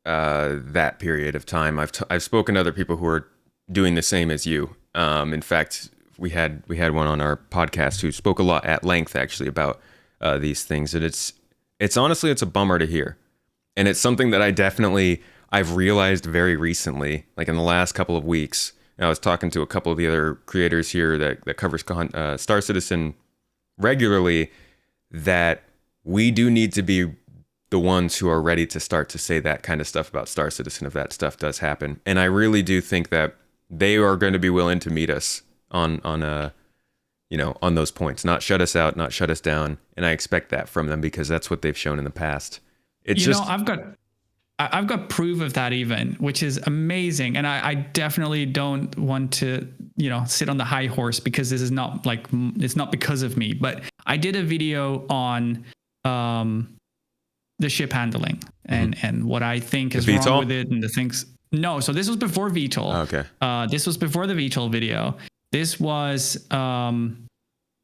that period of time. I've spoken to other people who are doing the same as you. In fact, we had one on our podcast who spoke a lot at length actually about these things, and it's honestly, it's a bummer to hear, and it's something that I've realized very recently, like in the last couple of weeks. And I was talking to a couple of the other creators here that covers Star Citizen regularly, that we do need to be the ones who are ready to start to say that kind of stuff about Star Citizen if that stuff does happen. And I really do think that they are going to be willing to meet us on those points, not shut us out, not shut us down. And I expect that from them because that's what they've shown in the past. I've got proof of that even, which is amazing. And I definitely don't want to, sit on the high horse because this is not it's not because of me, but I did a video on, the ship handling and what I think is wrong with it and the things. No, so this was before VTOL. Oh, okay. This was before the VTOL video. This was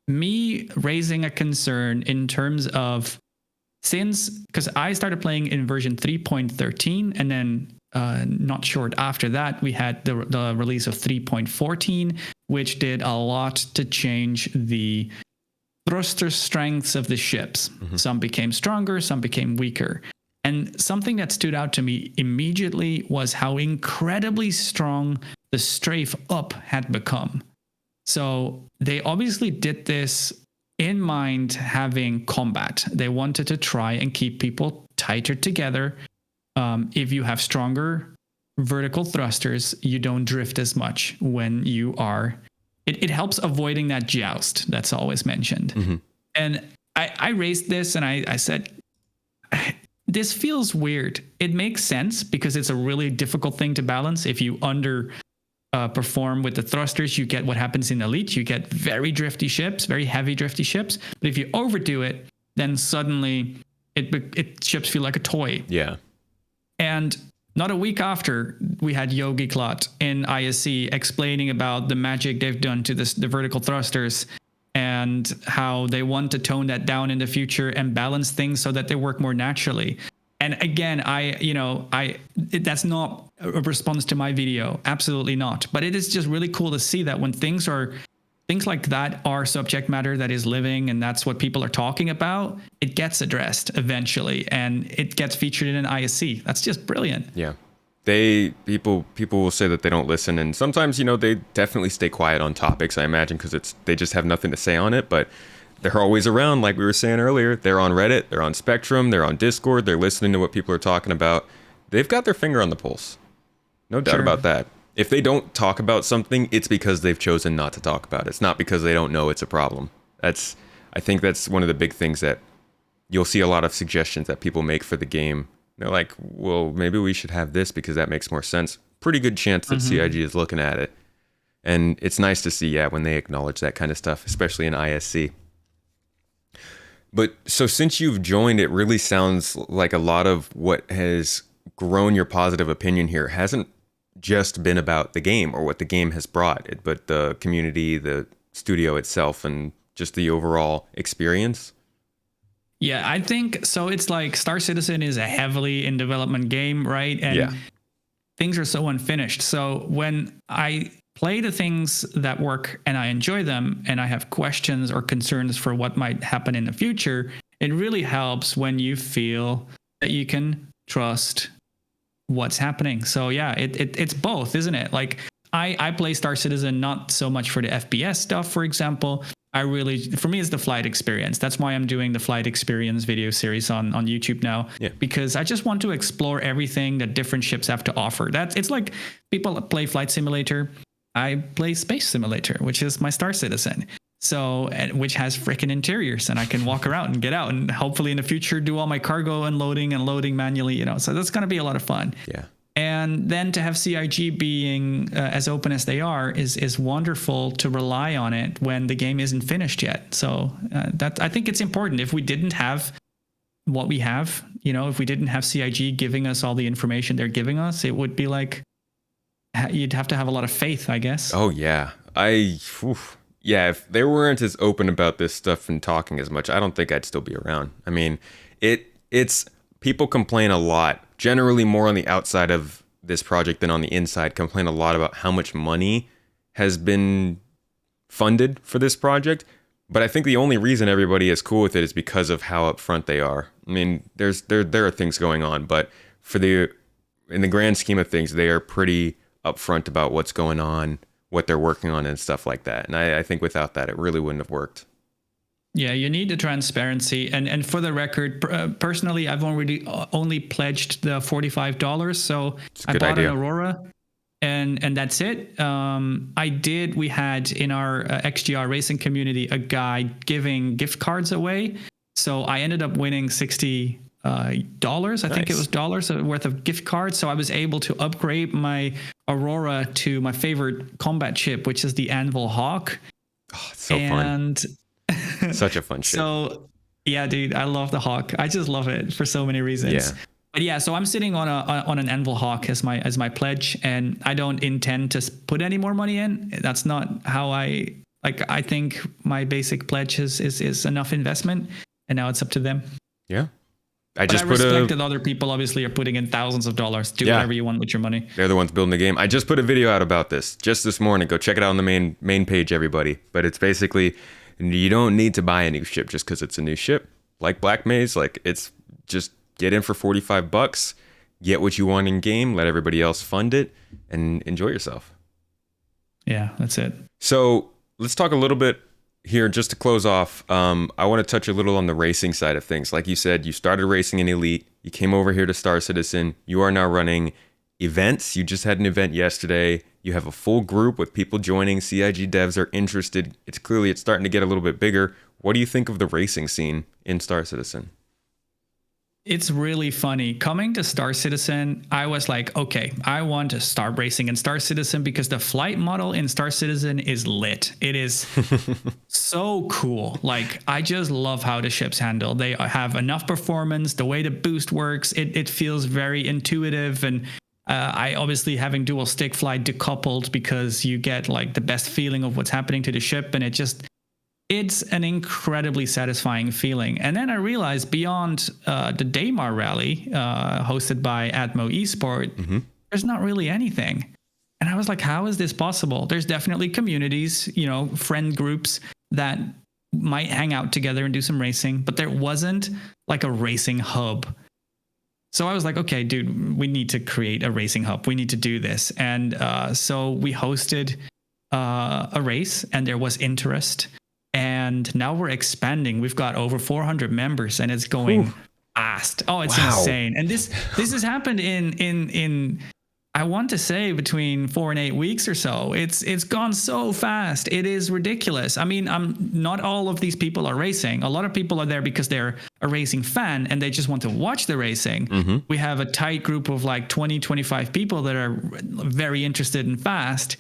me raising a concern in terms of because I started playing in version 3.13, and then not short after that, we had the release of 3.14, which did a lot to change the thruster strengths of the ships. Mm-hmm. Some became stronger, some became weaker. And something that stood out to me immediately was how incredibly strong the strafe up had become. So they obviously did this in mind having combat. They wanted to try and keep people tighter together. If you have stronger vertical thrusters, you don't drift as much when you are. It helps avoiding that joust that's always mentioned. Mm-hmm. And I raised this and I said, this feels weird. It makes sense because it's a really difficult thing to balance. If you perform with the thrusters, you get what happens in Elite. You get very drifty ships, very heavy drifty ships. But if you overdo it, then suddenly ships feel like a toy. Yeah. And not a week after, we had Yogi Klot in ISC explaining about the magic they've done to the vertical thrusters and how they want to tone that down in the future and balance things so that they work more naturally. And again, that's not a response to my video. Absolutely not. But it is just really cool to see that when things like that are subject matter that is living and that's what people are talking about, it gets addressed eventually and it gets featured in an ISC. That's just brilliant. Yeah. People will say that they don't listen, and sometimes, they definitely stay quiet on topics, I imagine, because they just have nothing to say on it, but they're always around, like we were saying earlier. They're on Reddit, they're on Spectrum, they're on Discord, they're listening to what people are talking about. They've got their finger on the pulse. No doubt about that. If they don't talk about something, it's because they've chosen not to talk about it. It's not because they don't know it's a problem. I think that's one of the big things that you'll see a lot of suggestions that people make for the game. They're like, well, maybe we should have this because that makes more sense. Pretty good chance that CIG is looking at it. And it's nice to see, when they acknowledge that kind of stuff, especially in ISC. But so since you've joined, it really sounds like a lot of what has grown your positive opinion here hasn't just been about the game or what the game has brought, but the community, the studio itself, and just the overall experience. Yeah, I think so. It's like Star Citizen is a heavily in development game, right? And things are so unfinished. So when I play the things that work and I enjoy them and I have questions or concerns for what might happen in the future, it really helps when you feel that you can trust what's happening. So yeah, it's both, isn't it? Like I play Star Citizen not so much for the FPS stuff, for example. For me, it's the flight experience. That's why I'm doing the flight experience video series on YouTube now, because I just want to explore everything that different ships have to offer. It's like people play Flight Simulator. I play Space Simulator, which is my Star Citizen. So, which has freaking interiors, and I can walk around and get out, and hopefully in the future do all my cargo unloading and loading manually. So that's going to be a lot of fun. Yeah. And then to have CIG being as open as they are is wonderful to rely on it when the game isn't finished yet. So that I think it's important. If we didn't have what we have, if we didn't have CIG giving us all the information they're giving us, it would be like you'd have to have a lot of faith, I guess. Oh yeah, if they weren't as open about this stuff and talking as much, I don't think I'd still be around. I mean, it's people complain a lot. Generally more on the outside of this project than on the inside, complain a lot about how much money has been funded for this project. But I think the only reason everybody is cool with it is because of how upfront they are. I mean, there are things going on, but in the grand scheme of things, they are pretty upfront about what's going on, what they're working on and stuff like that. And I think without that, it really wouldn't have worked. Yeah, you need the transparency. And for the record, personally, I've only pledged the $45. So I bought an Aurora and that's it. We had in our XGR racing community, a guy giving gift cards away. So I ended up winning $60. I think it was dollars worth of gift cards. So I was able to upgrade my Aurora to my favorite combat ship, which is the Anvil Hawk. Oh, it's so fun. Such a fun ship. So yeah, dude, I love the Hawk. I just love it for so many reasons. Yeah. But yeah, so I'm sitting on an Anvil Hawk as my pledge, and I don't intend to put any more money in. That's not how I think my basic pledge is enough investment, and now it's up to them. Yeah. I respect that other people obviously are putting in thousands of dollars. Do whatever you want with your money. They're the ones building the game. I just put a video out about this just this morning. Go check it out on the main page, everybody. But it's basically, you don't need to buy a new ship just because it's a new ship. Like BlackMaze, it's just get in for $45, get what you want in game, let everybody else fund it, and enjoy yourself. Yeah, that's it. So let's talk a little bit here just to close off. I want to touch a little on the racing side of things. Like you said, you started racing in Elite. You came over here to Star Citizen. You are now running events. You just had an event yesterday. You have a full group with people joining. CIG devs are interested. It's starting to get a little bit bigger. What do you think of the racing scene in Star Citizen? It's really funny. Coming to Star Citizen, I was like, okay, I want to start racing in Star Citizen because the flight model in Star Citizen is lit. It is so cool. Like, I just love how the ships handle. They have enough performance. The way the boost works, it feels very intuitive. And I obviously having dual stick flight decoupled because you get like the best feeling of what's happening to the ship. And it's an incredibly satisfying feeling. And then I realized beyond the Daymar rally hosted by Atmo Esport, there's not really anything. And I was like, how is this possible? There's definitely communities, friend groups that might hang out together and do some racing, but there wasn't like a racing hub. So I was like, okay, dude, we need to create a racing hub. We need to do this. And so we hosted a race and there was interest. And now we're expanding. We've got over 400 members, and it's going fast. Oh, it's insane! And this has happened in I want to say between 4 and 8 weeks or so. It's gone so fast. It is ridiculous. I mean, not all of these people are racing. A lot of people are there because they're a racing fan and they just want to watch the racing. We have a tight group of like 20, 25 people that are very interested in fast.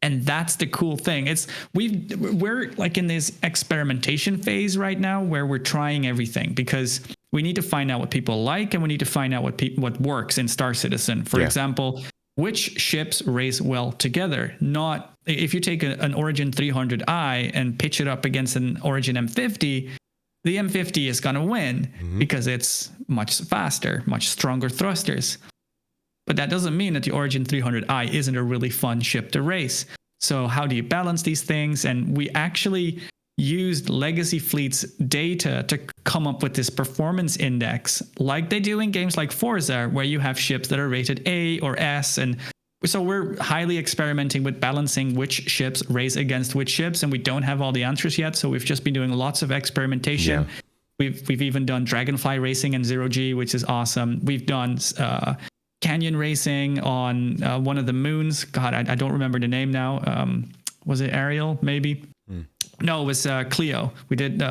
And that's the cool thing. We're like in this experimentation phase right now where we're trying everything because we need to find out what people like and we need to find out what works in Star Citizen. For example, which ships race well together. Not if you take an Origin 300i and pitch it up against an Origin M50, the M50 is going to win because it's much faster, much stronger thrusters. But that doesn't mean that the Origin 300i isn't a really fun ship to race. So how do you balance these things? And we actually used Legacy Fleet's data to come up with this performance index like they do in games like Forza, where you have ships that are rated A or S. And so we're highly experimenting with balancing which ships race against which ships. And we don't have all the answers yet. So we've just been doing lots of experimentation. Yeah. We've even done Dragonfly racing in 0G, which is awesome. We've done canyon racing on one of the moons. God, I don't remember the name now. Was it Ariel, maybe? No, it was Clio. We did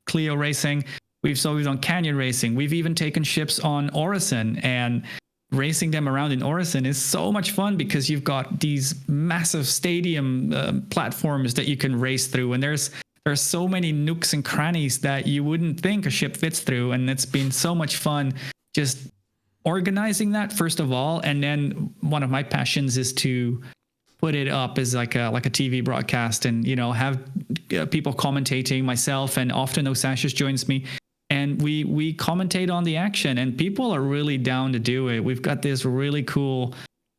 Clio racing. We've done canyon racing. We've even taken ships on Orison, and racing them around in Orison is so much fun because you've got these massive stadium platforms that you can race through, and there's so many nooks and crannies that you wouldn't think a ship fits through, and it's been so much fun just organizing that first of all. And then one of my passions is to put it up as like a TV broadcast and, have people commentating, myself, and often Osashis joins me, and we commentate on the action, and people are really down to do it. We've got this really cool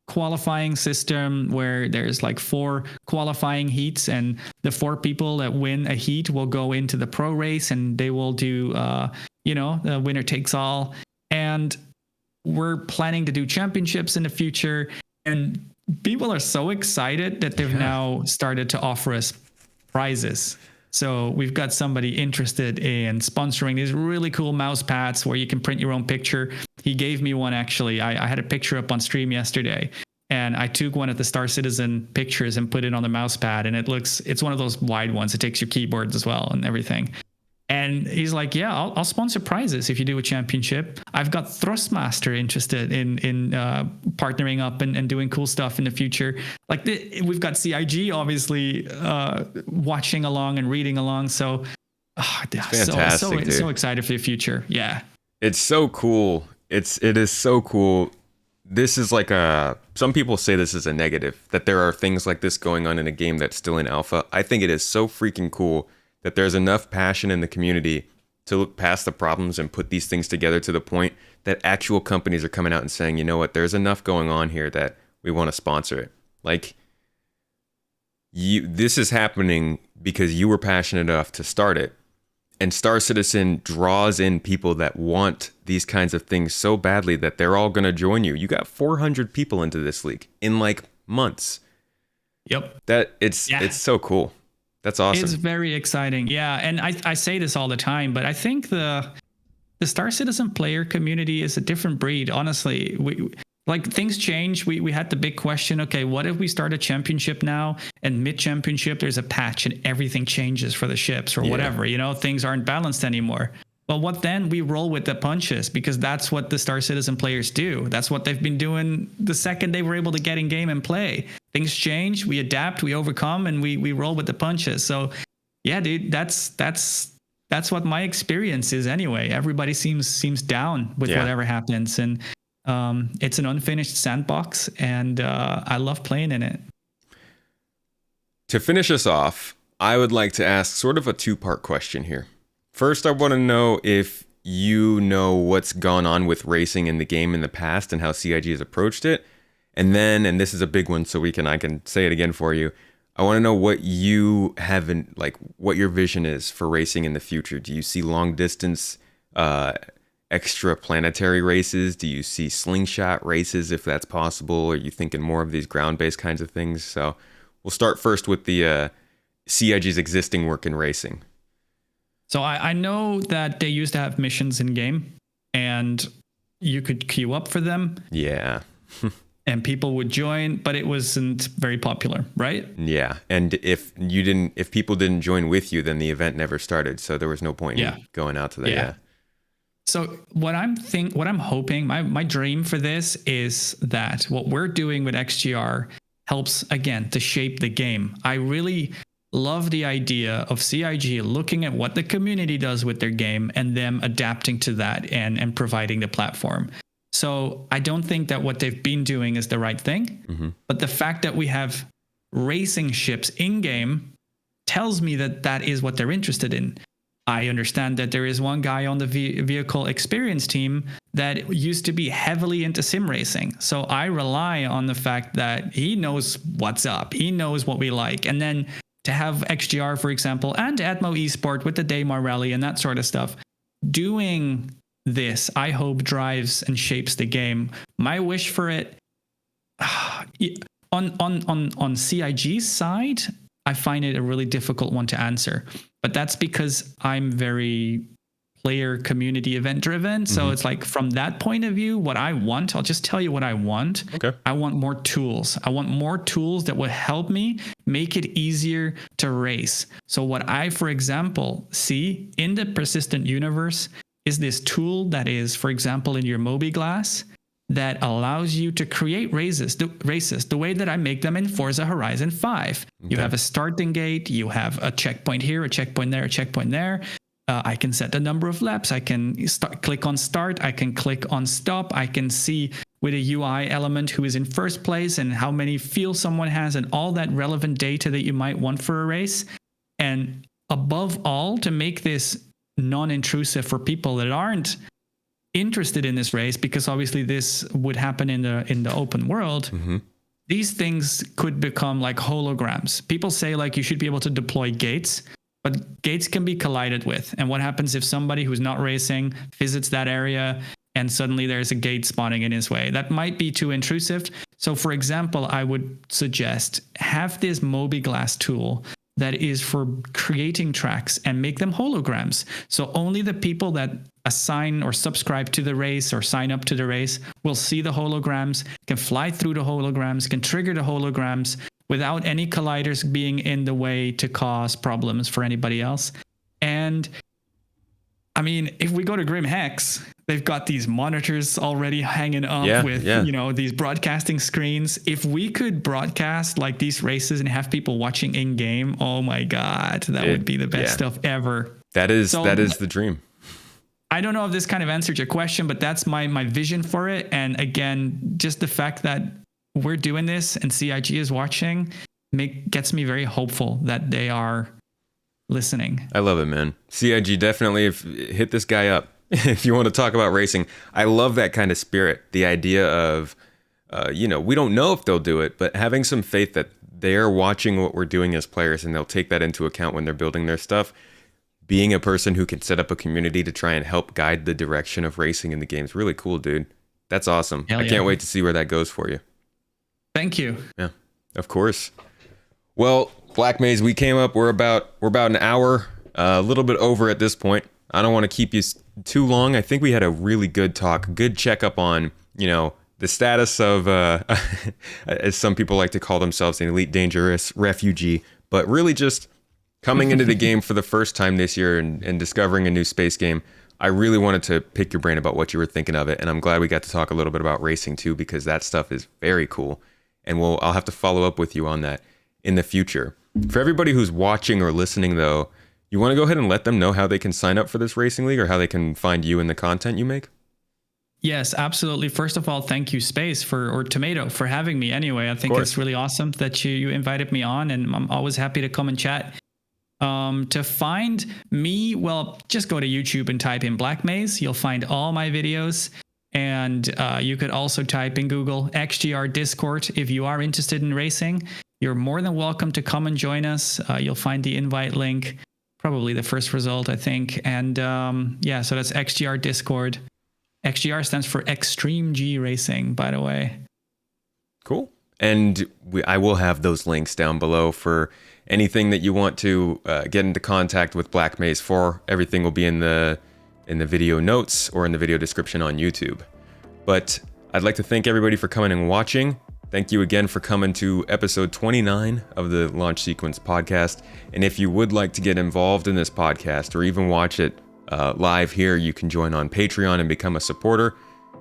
qualifying system where there's like 4 qualifying heats, and the 4 people that win a heat will go into the pro race, and they will do, the winner takes all. And we're planning to do championships in the future, and people are so excited that they've now started to offer us prizes. So we've got somebody interested in sponsoring these really cool mouse pads where you can print your own picture. He gave me one, actually. I had a picture up on stream yesterday, and I took one of the Star Citizen pictures and put it on the mouse pad, and it's one of those wide ones. It takes your keyboards as well and everything. And he's like, yeah, I'll sponsor prizes if you do a championship. I've got Thrustmaster interested in partnering up and doing cool stuff in the future. Like we've got CIG obviously watching along and reading along. So fantastic, so excited for the future. Yeah. It's so cool. It is so cool. This is like some people say this is a negative, that there are things like this going on in a game that's still in alpha. I think it is so freaking cool that there's enough passion in the community to look past the problems and put these things together to the point that actual companies are coming out and saying, you know what, there's enough going on here that we want to sponsor it. Like, this is happening because you were passionate enough to start it. And Star Citizen draws in people that want these kinds of things so badly that they're all going to join you. You got 400 people into this league in like months. Yep. It's so cool. That's awesome. It's very exciting. Yeah. And I say this all the time, but I think the Star Citizen player community is a different breed. Honestly, like things change. We had the big question. Okay, what if we start a championship now and mid-championship there's a patch and everything changes for the ships or whatever, things aren't balanced anymore. Well, what then? We roll with the punches because that's what the Star Citizen players do. That's what they've been doing the second they were able to get in game and play. Things change, we adapt, we overcome, and we roll with the punches. So, yeah, dude, that's what my experience is anyway. Everybody seems down with whatever happens, and it's an unfinished sandbox, and I love playing in it. To finish us off, I would like to ask sort of a two-part question here. First, I want to know if you know what's gone on with racing in the game in the past and how CIG has approached it. And then, and this is a big one, so I can say it again for you. I want to know what you haven't, like, what your vision is for racing in the future. Do you see long distance, extra planetary races? Do you see slingshot races, if that's possible? Are you thinking more of these ground-based kinds of things? So we'll start first with the CIG's existing work in racing. So I know that they used to have missions in game and you could queue up for them. Yeah. And people would join, but it wasn't very popular, right? Yeah. And if people didn't join with you, then the event never started. So there was no point in going out to that. Yeah. So what I'm hoping, my dream for this is that what we're doing with XGR helps, again, to shape the game. I really love the idea of CIG looking at what the community does with their game and them adapting to that and providing the platform. So I don't think that what they've been doing is the right thing, but the fact that we have racing ships in game tells me that that is what they're interested in. I understand that there is one guy on the vehicle experience team that used to be heavily into sim racing. So I rely on the fact that he knows what's up. He knows what we like. And then to have XGR, for example, and Atmo Esport with the Daymar Rally and that sort of stuff, doing this, I hope, drives and shapes the game. My wish for it, on CIG's side, I find it a really difficult one to answer. But that's because I'm very player community event driven. So it's like from that point of view, what I want, I'll just tell you what I want. Okay. I want more tools. I want more tools that will help me make it easier to race. So what I, for example, see in the persistent universe is this tool that is, for example, in your Mobiglass that allows you to create races the way that I make them in Forza Horizon 5. Okay. You have a starting gate, you have a checkpoint here, a checkpoint there, a checkpoint there. I can set the number of laps. I can click on start. I can click on stop. I can see with a UI element who is in first place and how many fuels someone has and all that relevant data that you might want for a race. And above all, to make this non-intrusive for people that aren't interested in this race, because obviously this would happen in the open world. These things could become like holograms. People say like you should be able to deploy gates, but gates can be collided with. And what happens if somebody who's not racing visits that area and suddenly there's a gate spawning in his way? That might be too intrusive. So for example, I would suggest have this Mobiglass tool that is for creating tracks and make them holograms. So only the people that assign or subscribe to the race or sign up to the race will see the holograms, can fly through the holograms, can trigger the holograms without any colliders being in the way to cause problems for anybody else. And I mean, if we go to Grim Hex, they've got these monitors already hanging up with, these broadcasting screens. If we could broadcast like these races and have people watching in game, oh my God, that would be the best stuff ever. That is the dream. I don't know if this kind of answered your question, but that's my vision for it. And again, just the fact that we're doing this and CIG is watching gets me very hopeful that they are listening. I love it, man. CIG, definitely hit this guy up if you want to talk about racing. I love that kind of spirit. The idea of, we don't know if they'll do it, but having some faith that they're watching what we're doing as players and they'll take that into account when they're building their stuff. Being a person who can set up a community to try and help guide the direction of racing in the game is really cool, dude. That's awesome. I can't wait to see where that goes for you. Thank you. Yeah, of course. Well, BlackMaze, we came up. We're about an hour, a little bit over at this point. I don't want to keep you too long. I think we had a really good talk, good checkup on, the status of, as some people like to call themselves, an Elite Dangerous refugee, but really just coming into the game for the first time this year and discovering a new space game. I really wanted to pick your brain about what you were thinking of it, and I'm glad we got to talk a little bit about racing too, because that stuff is very cool, and I'll have to follow up with you on that in the future. For everybody who's watching or listening, though, you want to go ahead and let them know how they can sign up for this racing league or how they can find you and the content you make? Yes, absolutely. First of all, thank you, Space, or Tomato, for having me anyway. I think it's really awesome that you invited me on, and I'm always happy to come and chat. To find me, well, just go to YouTube and type in BlackMaze. You'll find all my videos. And you could also type in Google XGR Discord if you are interested in racing. You're more than welcome to come and join us. You'll find the invite link, probably the first result, I think. And so that's XGR Discord. XGR stands for Extreme G Racing, by the way. Cool. And I will have those links down below for anything that you want to get into contact with BlackMaze for. Everything will be in the video notes or in the video description on YouTube. But I'd like to thank everybody for coming and watching. Thank you again for coming to episode 29 of the Launch Sequence podcast. And if you would like to get involved in this podcast or even watch it live here, you can join on Patreon and become a supporter.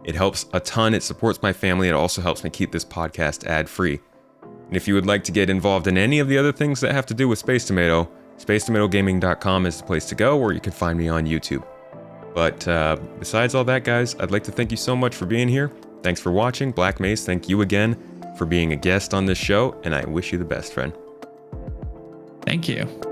It helps a ton. It supports my family. It also helps me keep this podcast ad-free. And if you would like to get involved in any of the other things that have to do with Space Tomato, spacetomatogaming.com is the place to go, or you can find me on YouTube. But besides all that, guys, I'd like to thank you so much for being here. Thanks for watching. BlackMaze, thank you again for being a guest on this show, and I wish you the best, friend. Thank you.